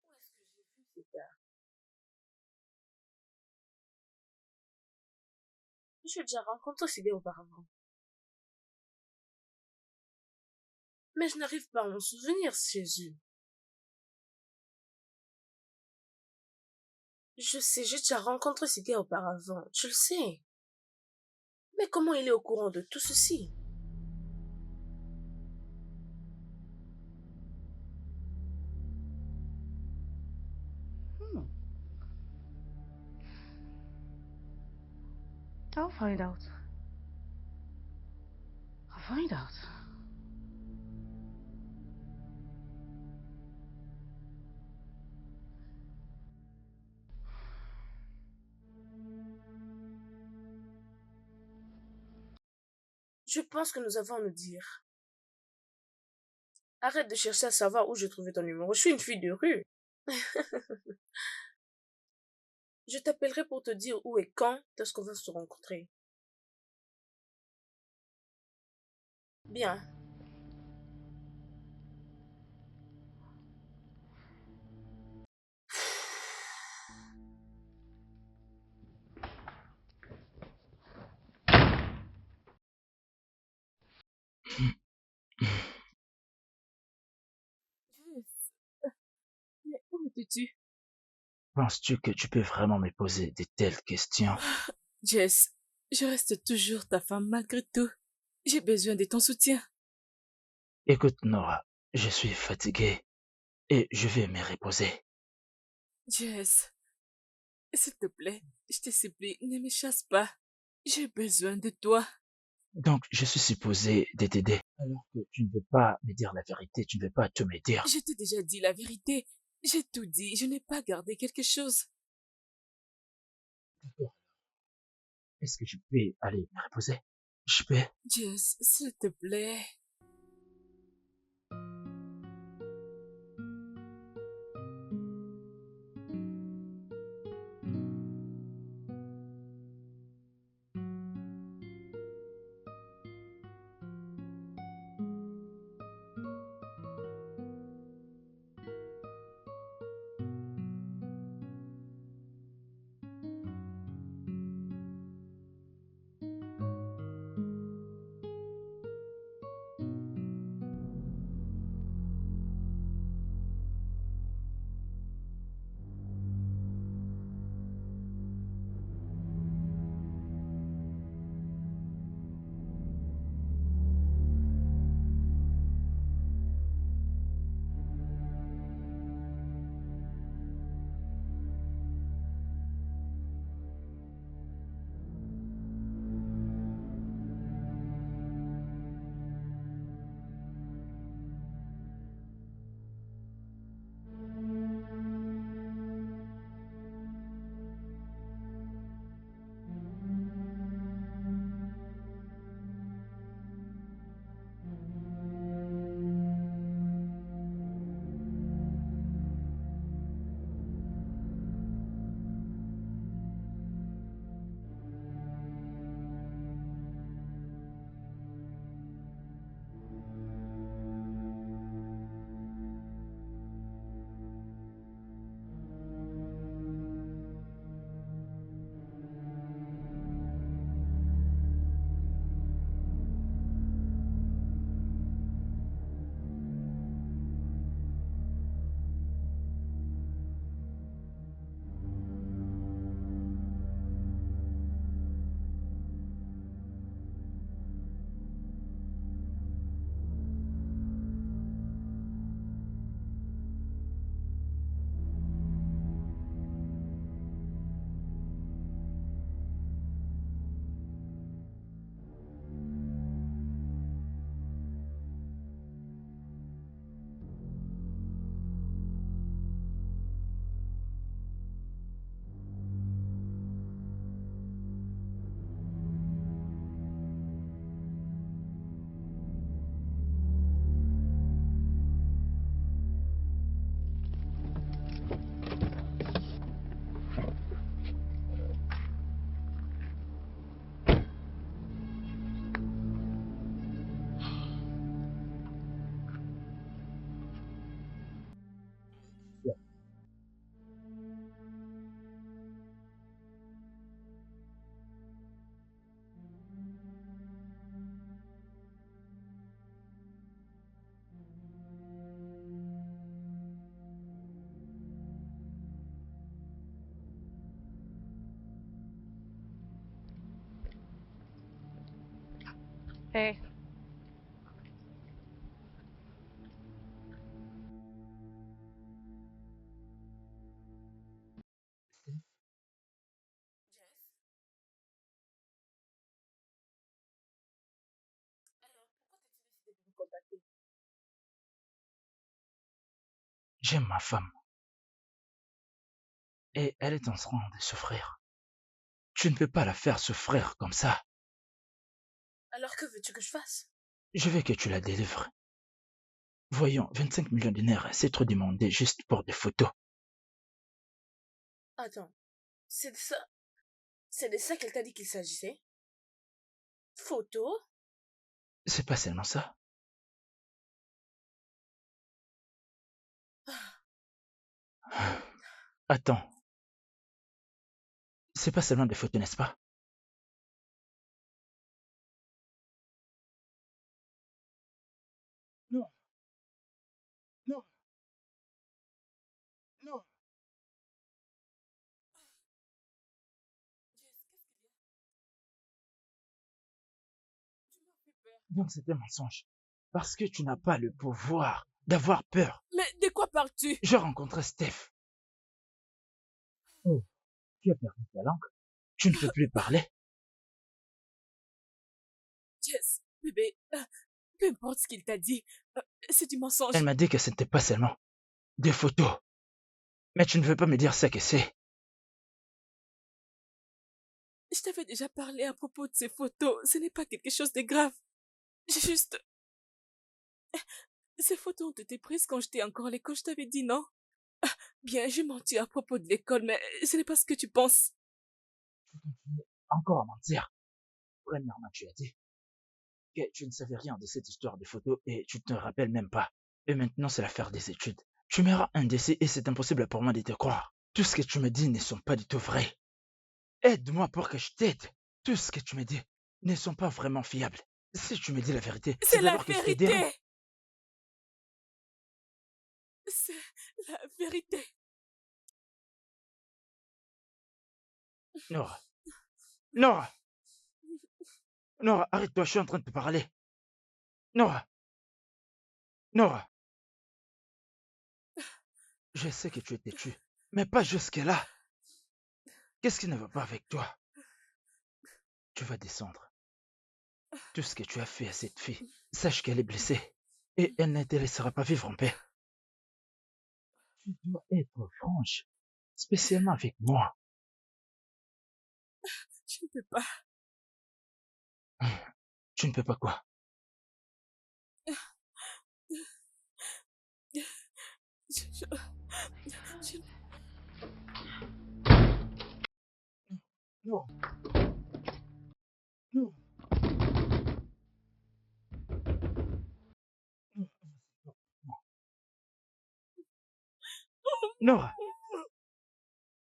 Où est-ce que j'ai vu ce gars? J'ai déjà rencontré ce gars auparavant. Mais je n'arrive pas à m'en souvenir, Jésus. Je sais, j'ai déjà rencontré ce gars auparavant, tu le sais. Mais comment il est au courant de tout ceci? I'll find out. I'll find out. Je pense que nous avons à nous dire. Arrête de chercher à savoir où j'ai trouvé ton numéro. Je suis une fille de rue. Je t'appellerai pour te dire où et quand est-ce qu'on va se rencontrer. Bien. Jess, mais où étais-tu? Penses-tu que tu peux vraiment me poser de telles questions? Jess, je reste toujours ta femme malgré tout. J'ai besoin de ton soutien. Écoute, Nora, je suis fatigué et je vais me reposer. Jess, s'il te plaît, je te supplie, ne me chasse pas. J'ai besoin de toi. Donc, je suis supposé de t'aider. Alors que tu ne veux pas me dire la vérité, tu ne veux pas tout me dire. Je t'ai déjà dit la vérité. J'ai tout dit. Je n'ai pas gardé quelque chose. D'accord. Est-ce que je peux aller me reposer? Je peux. Jess, s'il te plaît. Hey. Alors, pourquoi t'as-tu décidé de me contacter? J'aime ma femme et elle est en train de souffrir. Tu ne peux pas la faire souffrir comme ça. Alors, que veux-tu que je fasse? Je veux que tu la délivres. Voyons, 25 millions de dinars, c'est trop demandé juste pour des photos. Attends, c'est de ça qu'elle t'a dit qu'il s'agissait? Photo? C'est pas seulement ça. Attends, c'est pas seulement des photos, n'est-ce pas? Non, non, non. Donc c'est un mensonge. Parce que tu n'as pas le pouvoir d'avoir peur. Mais de quoi parles-tu? Je rencontrais Steph. Oh, tu as perdu ta langue. Tu ne peux plus parler. Jess, bébé, peu importe ce qu'il t'a dit, c'est du mensonge. Elle m'a dit que ce n'était pas seulement des photos. Mais tu ne veux pas me dire ce que c'est. Je t'avais déjà parlé à propos de ces photos. Ce n'est pas quelque chose de grave. J'ai juste... Ces photos ont été prises quand j'étais encore à l'école, je t'avais dit, non? Bien, j'ai menti à propos de l'école, mais ce n'est pas ce que tu penses. Tu continues encore à mentir. Premièrement, tu as dit que tu ne savais rien de cette histoire de photos et tu ne te rappelles même pas. Et maintenant, c'est l'affaire des études. Tu m'auras un décès et c'est impossible pour moi de te croire. Tout ce que tu me dis ne sont pas du tout vrais. Aide-moi pour que je t'aide. Tout ce que tu me dis ne sont pas vraiment fiables. Si tu me dis la vérité, C'est la d'abord que je t'aiderai. vérité! C'est la vérité. Nora. Nora. Nora, arrête-toi, je suis en train de te parler. Nora. Nora. Je sais que tu es têtu, mais pas jusque-là. Qu'est-ce qui ne va pas avec toi? Tu vas descendre. Tout ce que tu as fait à cette fille, sache qu'elle est blessée et elle ne te laissera pas vivre en paix. Tu dois être franche, spécialement avec moi. Je ne peux pas. Tu ne peux pas quoi? Je- Non. Non. Nora.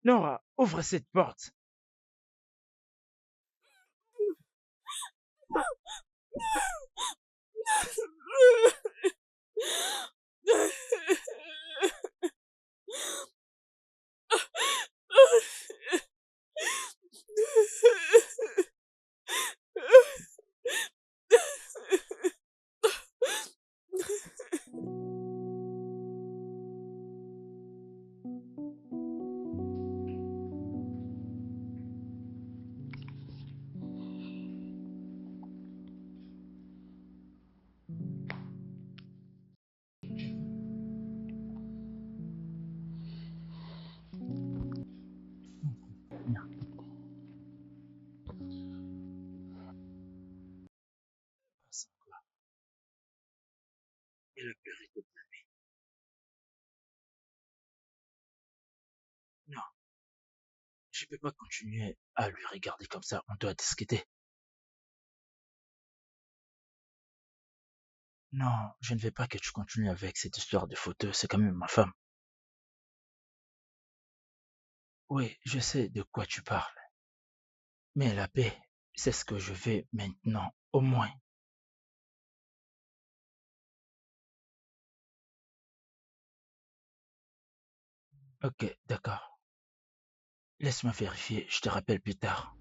Nora, ouvre cette porte. Elle a pleuré toute la nuit. Non, je peux pas continuer à lui regarder comme ça. On doit discuter. Non, je ne veux pas que tu continues avec cette histoire de photos. C'est quand même ma femme. Oui, je sais de quoi tu parles. Mais la paix, c'est ce que je veux maintenant, au moins. Ok, d'accord. Laisse-moi vérifier, je te rappelle plus tard.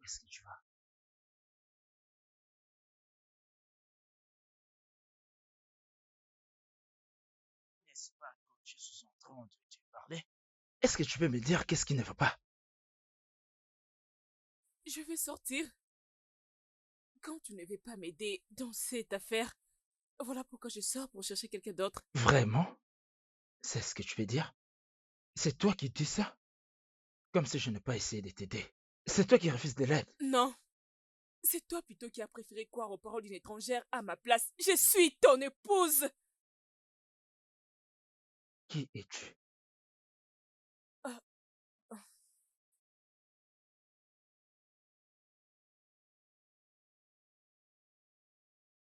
est-ce que tu vas? N'est-ce pas quand je suis en train de te parler? Est-ce que tu peux me dire qu'est-ce qui ne va pas? Je veux sortir. Quand tu ne veux pas m'aider dans cette affaire, voilà pourquoi je sors pour chercher quelqu'un d'autre. Vraiment? C'est ce que tu veux dire? C'est toi qui dis ça? Comme si je n'ai pas essayé de t'aider. C'est toi qui refuses de l'aide. Non, c'est toi plutôt qui as préféré croire aux paroles d'une étrangère à ma place. Je suis ton épouse. Qui es-tu? Ah, ah.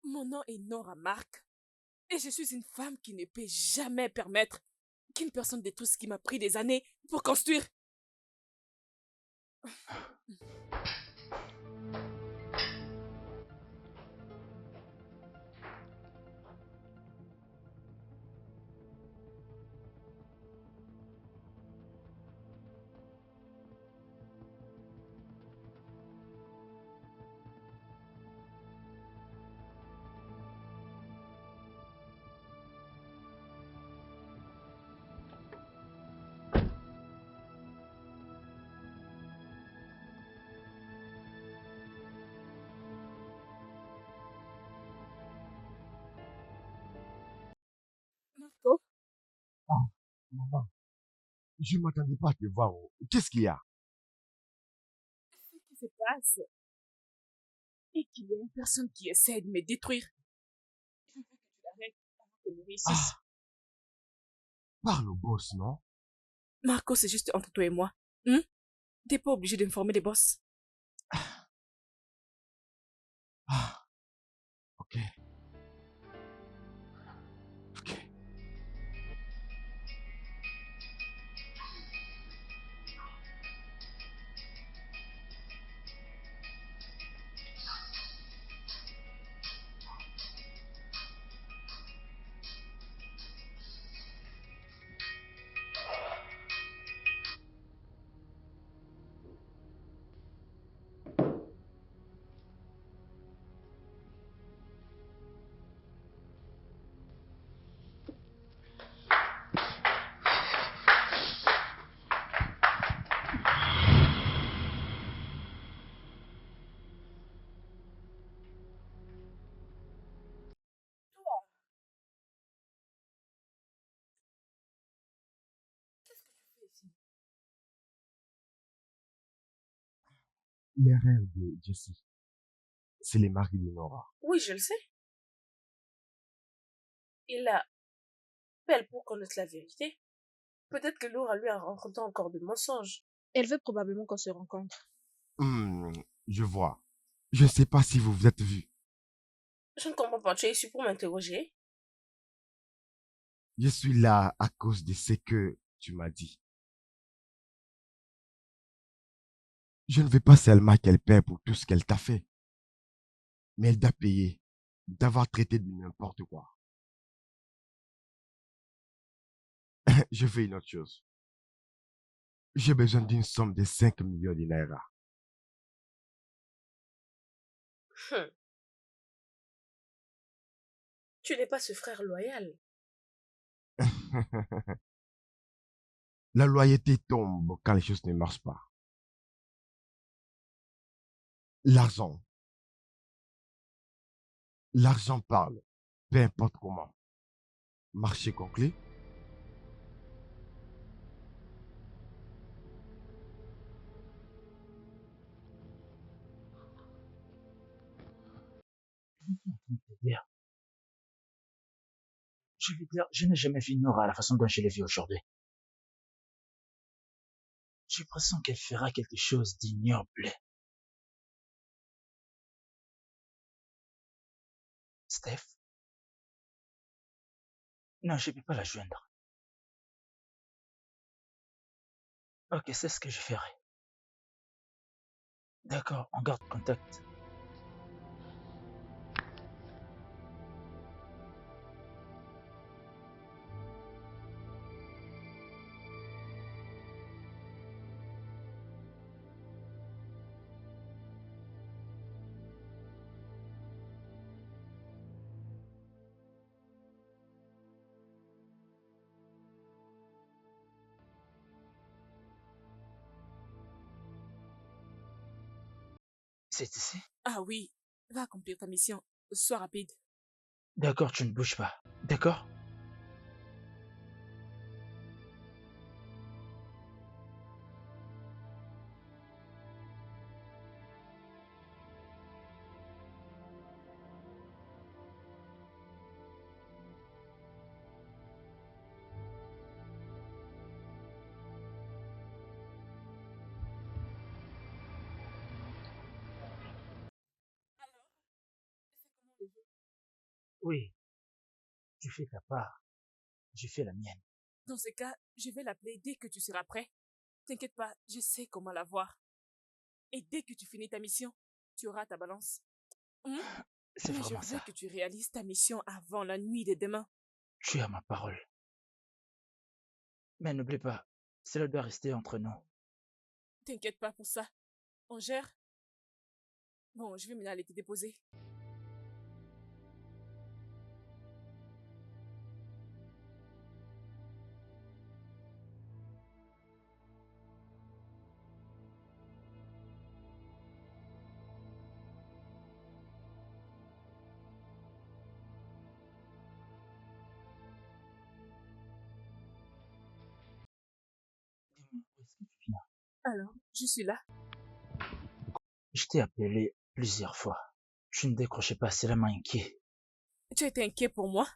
Mon nom est Nora Mark et je suis une femme qui ne peut jamais permettre qu'une personne détruise ce qui m'a pris des années pour construire. Marco, Ah, maman, je ne m'attendais pas à te voir. Oh. Qu'est-ce qu'il y a? ce qui se passe est qu'il y a une personne qui essaie de me détruire. Je veux que tu l'arrêtes avant qu'elle ne réussisse. Ah, parle au boss, non? Marco, c'est juste entre toi et moi. Hein? T'es pas obligé d'informer les boss. Ah, ok. Ok. Les rêves de Jessie, c'est les marques de Nora. Oui, je le sais. Il l'appelle pour connaître la vérité. Peut-être que Laura lui a rencontré encore des mensonges. Elle veut probablement qu'on se rencontre. Hmm, je vois. Je ne sais pas si vous vous êtes vus. Je ne comprends pas. Tu es ici pour m'interroger? Je suis là à cause de ce que tu m'as dit. Je ne veux pas seulement qu'elle paie pour tout ce qu'elle t'a fait, mais elle doit payer d'avoir traité de n'importe quoi. Je veux une autre chose. J'ai besoin d'une somme de 5 millions de naira. Hum, Tu n'es pas ce frère loyal. La loyauté tombe quand les choses ne marchent pas. L'argent. L'argent parle, peu importe comment. Marché conclu. Dire. Je veux dire, je n'ai jamais vu Nora à la façon dont je l'ai vue aujourd'hui. J'ai l'impression qu'elle fera quelque chose d'ignoble. Steph? Non, je ne peux pas la joindre. Ok, c'est ce que je ferai. D'accord, on garde contact. C'est ici? Ah oui, va accomplir ta mission. Sois rapide. D'accord, tu ne bouges pas. D'accord? Oui, tu fais ta part. Je fais la mienne. Dans ce cas, je vais l'appeler dès que tu seras prêt. T'inquiète pas, je sais comment la voir. Et dès que tu finis ta mission, tu auras ta balance. C'est Mais je vraiment veux ça. que tu réalises ta mission avant la nuit de demain. Tu as ma parole. Mais n'oublie pas, cela doit rester entre nous. T'inquiète pas pour ça. On gère. Bon, je vais maintenant aller te déposer. Dis-moi, où est-ce que tu viens? Alors, je suis là. Je t'ai appelé plusieurs fois. Tu ne décrochais pas, cela m'a inquiet. Tu étais inquiet pour moi?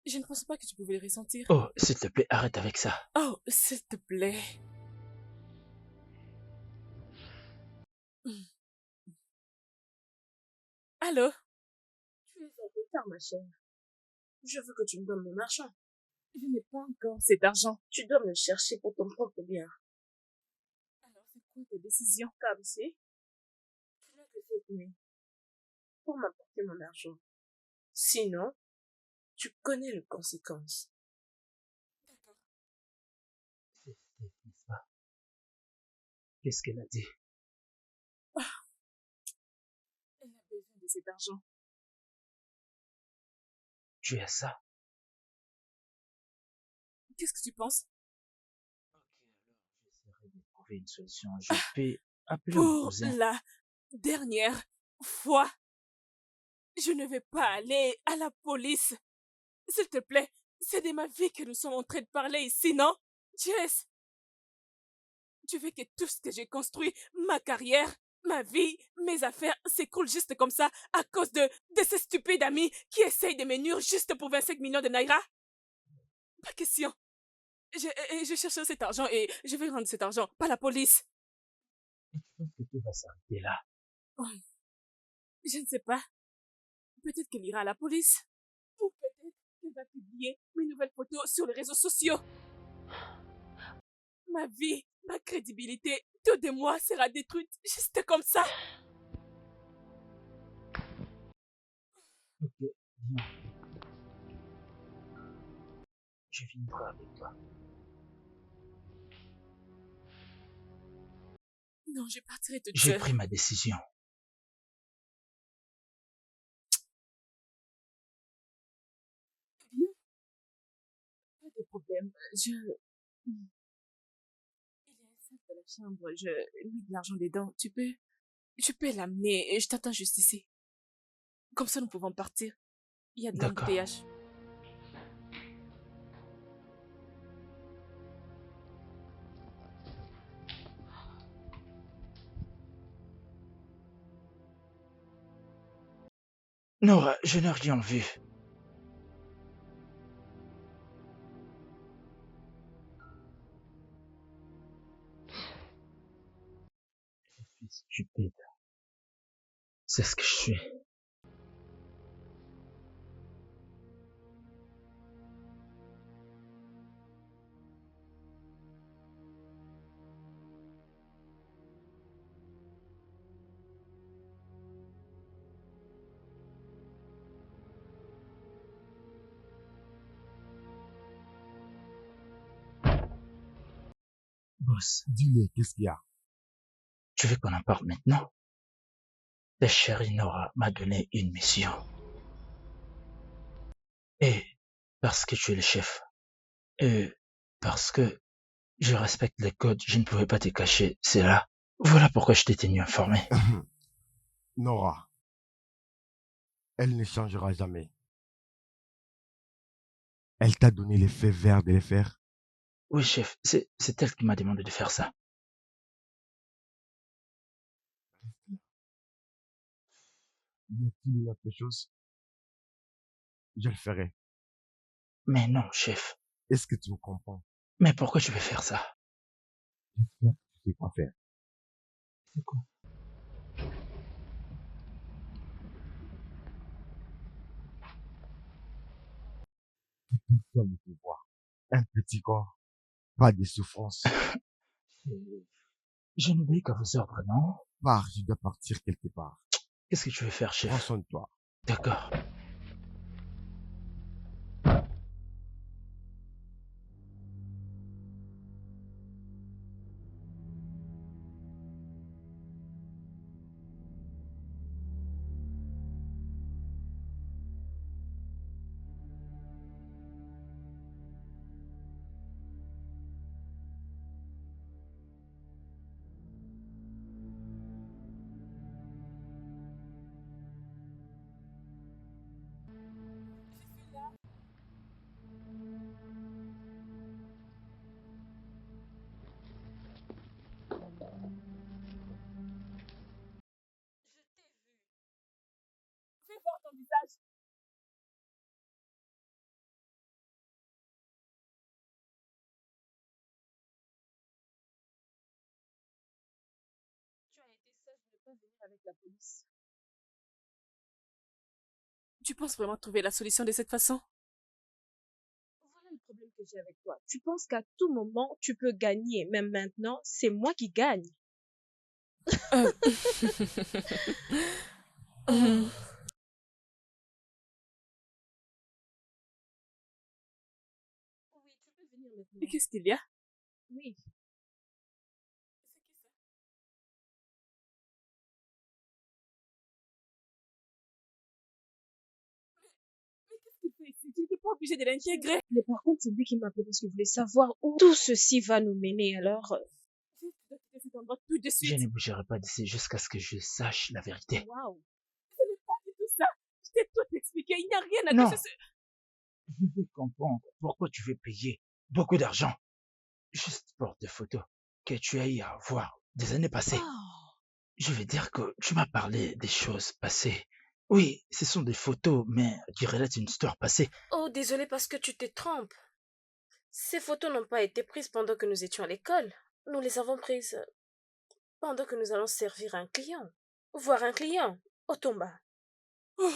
Je ne pensais pas que tu pouvais le ressentir. Oh, s'il te plaît, arrête avec ça. Oh, s'il te plaît. Allô? Tu es en retard, ma chère. Je veux que tu me donnes mon argent. Je n'ai pas encore cet argent. Tu dois me le chercher pour ton propre bien. Alors, c'est quoi ta décision? Comme si tu n'as que cette nuit pour m'apporter mon argent. Sinon, tu connais les conséquences. D'accord. C'est Steph, n'est-ce pas? Qu'est-ce qu'elle a dit? Elle a besoin de cet argent. Tu as ça? Qu'est-ce que tu penses? Ok, alors j'essaierai de trouver une solution. Je vais appeler mon Pour cousin. la dernière fois, je ne vais pas aller à la police. S'il te plaît, c'est de ma vie que nous sommes en train de parler ici, non? Jess, tu veux que tout ce que j'ai construit, ma carrière, ma vie, mes affaires, s'écroulent juste comme ça à cause de ces stupides amis qui essayent de me nuire juste pour 25 millions de naira? Pas question. Je cherche cet argent et je vais rendre cet argent, pas la police. Et tu penses que tout va s'arrêter là? Oh, je ne sais pas. Peut-être qu'elle ira à la police. Ou peut-être qu'elle va publier mes nouvelles photos sur les réseaux sociaux. Ma vie, ma crédibilité, tout de moi sera détruite juste comme ça. Ok, viens. Je viendrai avec toi. Non, je partirai toute J'ai seule. pris ma décision. Bien. Pas de problème. Il y a un sac dans la chambre. Je mets de l'argent dedans. Tu peux l'amener. Je t'attends juste ici. Comme ça, nous pouvons partir. Il y a de D'accord. l'embouteillage. Nora, je n'ai rien vu. Je suis stupide. C'est ce que je suis. Boss, Dis-le, qu'est-ce qu'il y a? tu veux qu'on en parle maintenant? Ta chérie Nora m'a donné une mission. Et parce que tu es le chef, et parce que je respecte les codes, je ne pouvais pas te cacher cela. Voilà pourquoi je t'ai tenu informé. Nora, elle ne changera jamais. Elle t'a donné les faits verts de les faire. Oui, chef, c'est elle qui m'a demandé de faire ça. Y a-t-il une autre chose? Je le ferai. Mais non, chef. Est-ce que tu me comprends? Mais pourquoi tu veux faire ça? J'espère que tu sais quoi faire. C'est quoi? Personne ne te voit. Un petit corps, pas de souffrance. Je n'obéis qu'à vos ordres, non? Pars, je dois partir quelque part. Qu'est-ce que tu veux faire, Prends chef? soin de toi. D'accord. Fais voir ton visage. Tu as été sage de ne pas venir avec la police. Tu penses vraiment trouver la solution de cette façon? Voilà le problème que j'ai avec toi. Tu penses qu'à tout moment, tu peux gagner. Même maintenant, c'est moi qui gagne. Oui, tu peux venir maintenant. Et qu'est-ce qu'il y a? Oui. Mais qu'est-ce qu'il fait ici? Tu n'étais pas obligé de l'intégrer. Mais par contre, c'est lui qui m'a appelé parce qu'il voulait savoir où tout ceci va nous mener. Alors, tu dois quitter cet endroit tout de Je suite. ne bougerai pas d'ici jusqu'à ce que je sache la vérité. Waouh. Ce n'est pas du tout ça. Je t'ai tout expliqué. Il n'y a rien à Non. cacher. Je veux comprendre pourquoi tu veux payer beaucoup d'argent juste pour des photos que tu as eu à voir des années passées. Oh. Je veux dire que tu m'as parlé des choses passées. Oui, ce sont des photos, mais qui relatent une histoire passée. Oh, désolé parce que tu te trompes. Ces photos n'ont pas été prises pendant que nous étions à l'école. Nous les avons prises pendant que nous allons servir un client. Voir un client. Au Tomba. Oh.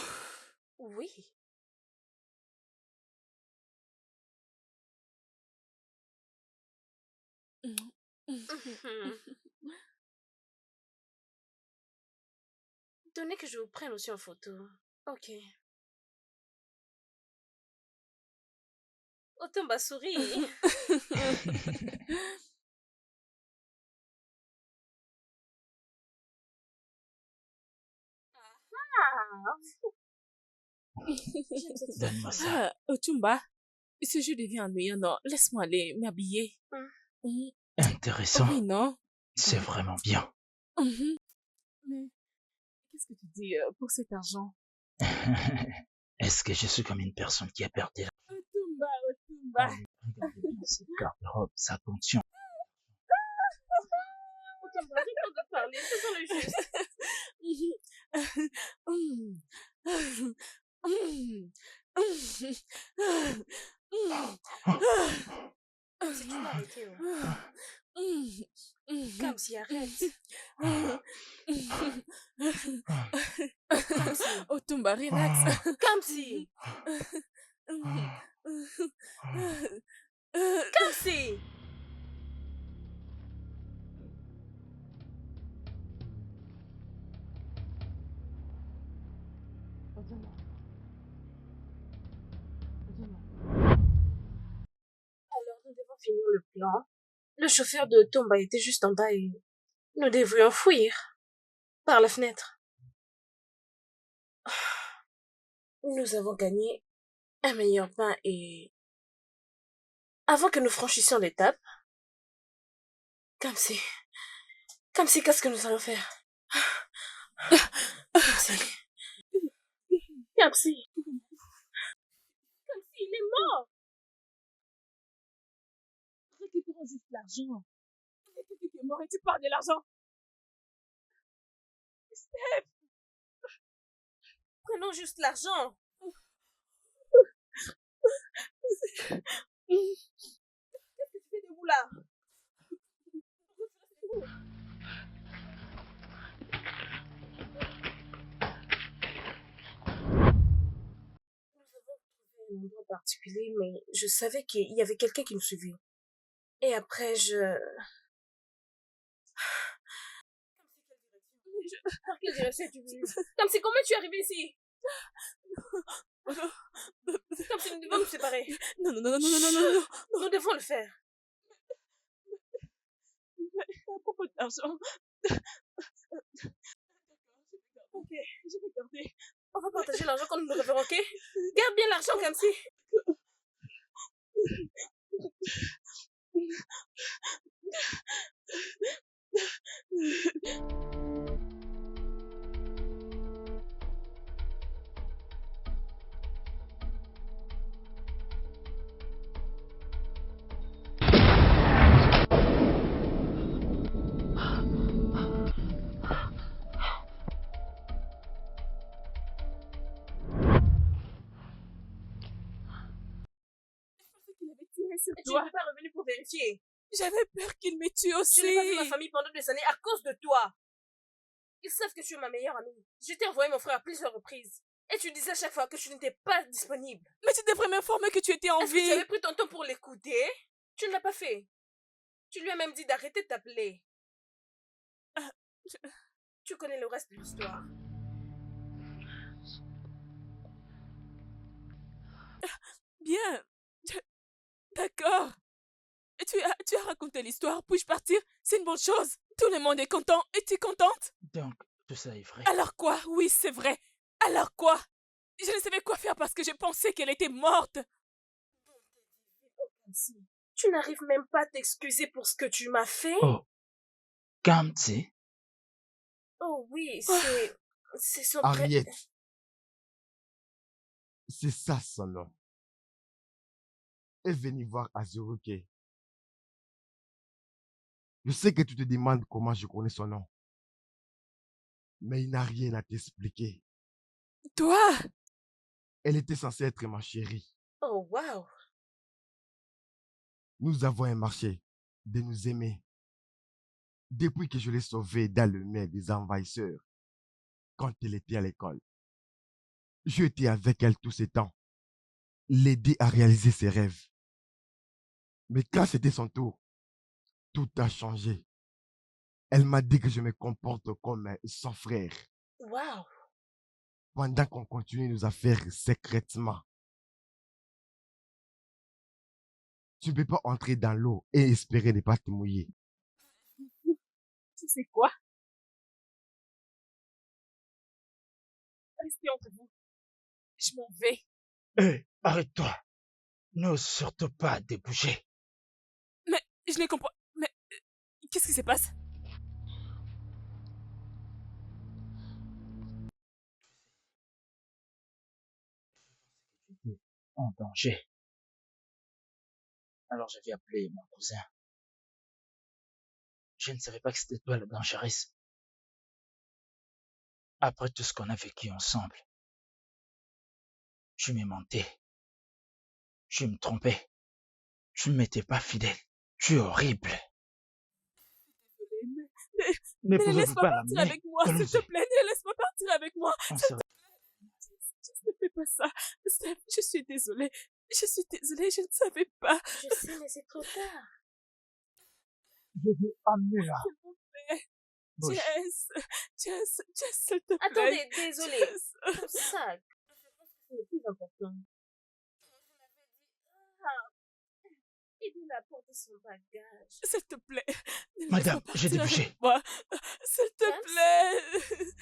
Oui. Donnez que je vous prenne aussi en photo. Ok. Otomba sourit. Donne-moi ça. Otumba, ce jeu devient ennuyant, non? Laisse-moi aller m'habiller. Intéressant. Oui, non? C'est vraiment bien. Mais qu'est-ce que tu dis pour cet argent? Est-ce que je suis comme une personne qui a perdu la... Otumba, Otumba. Regardez bien cette garde-robe, sa pension. Otomba, arrête de parler, faisons le juste. Si tu vas arrêter, comme si arrête. Otumba, relax. Comme si. Comme si. Alors nous devons finir le plan. Le chauffeur de Tomba était juste en bas et nous devrions fuir par la fenêtre. Nous avons gagné un meilleur pain et avant que nous franchissions l'étape, comme si Kamsi, qu'est-ce que nous allons faire? Kamsi. Kamsi. Kamsi, il est mort. Récupérons juste l'argent. Quelqu'un qui est mort et tu parles de l'argent. Steph, Prenons juste l'argent. qu'est-ce que tu fais debout là? Un endroit particulier, mais je savais qu'il y avait quelqu'un qui nous suivait. Et après, Par quelle direction tu veux? Comme si, comment tu es arrivé ici? Comme si nous devons nous séparer. Non, non, non, non, non, non, non, non. Nous devons le faire. À propos d'argent. Ok, je vais garder. On va partager l'argent quand nous nous reverrons, ok? Garde bien l'argent, comme si. Qu'il avait tiré sur Et tu toi. n'es pas revenu pour vérifier. J'avais peur qu'il me tue aussi. Je n'ai pas vu ma famille pendant des années à cause de toi. Ils savent que tu es ma meilleure amie. Je t'ai envoyé mon frère à plusieurs reprises. Et tu disais à chaque fois que tu n'étais pas disponible. Mais tu devrais m'informer que tu étais en Est-ce que vie. tu avais pris ton temps pour l'écouter? Tu ne l'as pas fait. Tu lui as même dit d'arrêter de t'appeler. Tu connais le reste de l'histoire. Bien. D'accord. Tu as raconté l'histoire. Puis-je partir? C'est une bonne chose. Tout le monde est content. Es-tu contente? Donc, tout ça est vrai. Alors quoi? Oui, c'est vrai. Alors quoi? Je ne savais quoi faire parce que je pensais qu'elle était morte. Tu n'arrives même pas à t'excuser pour ce que tu m'as fait? Oh, Kamsi, Oh oui, c'est son Harriet. C'est ça son nom. Elle est venue voir Azuruke. Je sais que tu te demandes comment je connais son nom. Mais il n'a rien à t'expliquer. Toi? Elle était censée être ma chérie. Oh wow. Nous avons un marché de nous aimer. Depuis que je l'ai sauvée dans le main des envahisseurs, quand elle était à l'école. Je étais avec elle tout ce temps, l'aider à réaliser ses rêves. Mais quand c'était son tour, tout a changé. Elle m'a dit que je me comporte comme son frère. Wow. Pendant qu'on continue nos affaires secrètement. Tu ne peux pas entrer dans l'eau et espérer ne pas te mouiller. Tu sais quoi? Restez entre vous. Je m'en vais. hé, arrête-toi. N'ose surtout pas débouger. Mais je ne comprends. Mais qu'est-ce qui se passe? En danger. Alors j'avais appelé mon cousin. Je ne savais pas que c'était toi la dangeresse. Après tout ce qu'on a vécu ensemble, tu m'es menti. Tu me trompais. Tu ne m'étais pas fidèle. Tu es horrible. Ne Mais pouvez-vous laisse-moi pas partir l'amener? avec moi, s'il te plaît. Laisse-moi partir avec moi. On serait... Ne fais pas ça. Steph, je suis désolée. Je suis désolée, je ne savais pas. Je sais, mais c'est trop tard. Je vais amener là. S'il vous plaît. Bouge. Jess, s'il te plaît. Attendez, désolé. Jess. Ton sac. C'est le plus important. Aide-la à porter son bagage. S'il te plaît. Madame, Laisse-moi j'ai partir débouché. avec moi. S'il te Merci. plaît.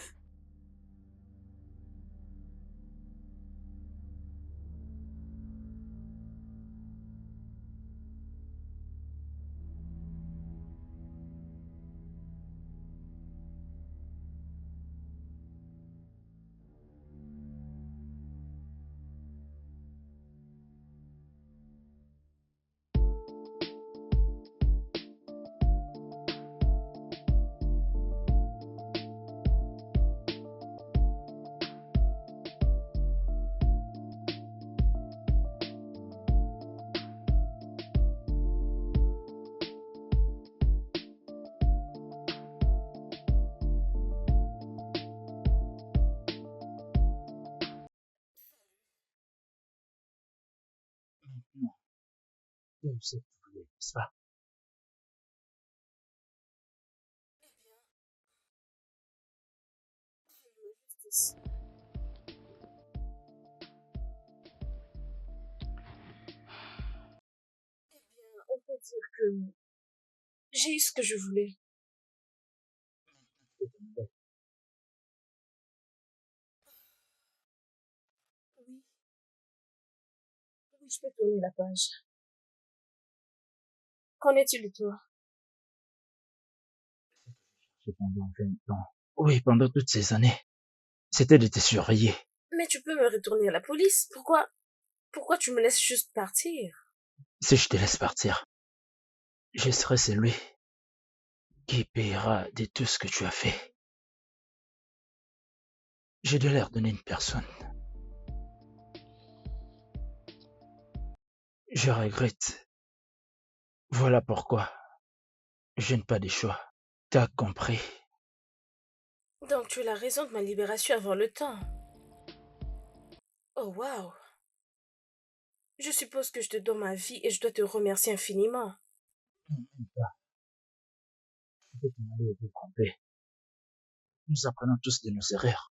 Tu as eu ce que tu voulais, n'est-ce pas? Justice. On peut dire que j'ai eu ce que je voulais. Oui, oui, je peux tourner la page. Qu'en est-il de toi? Pendant 20 ans. Oui, pendant toutes ces années. C'était de te surveiller. Mais tu peux me retourner à la police. Pourquoi tu me laisses juste partir? Si je te laisse partir, je serai celui qui payera de tout ce que tu as fait. Je dois leur donner une personne. Je regrette. Voilà pourquoi je n'ai pas de choix. T'as compris? Donc tu as la raison de ma libération avant le temps. Oh waouh! Je suppose que je te dois ma vie et je dois te remercier infiniment. Non, même pas. Tu peux t'en aller et te tromper. Nous apprenons tous de nos erreurs.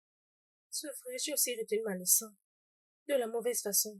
C'est vrai, j'ai aussi retenu ma leçon. De la mauvaise façon.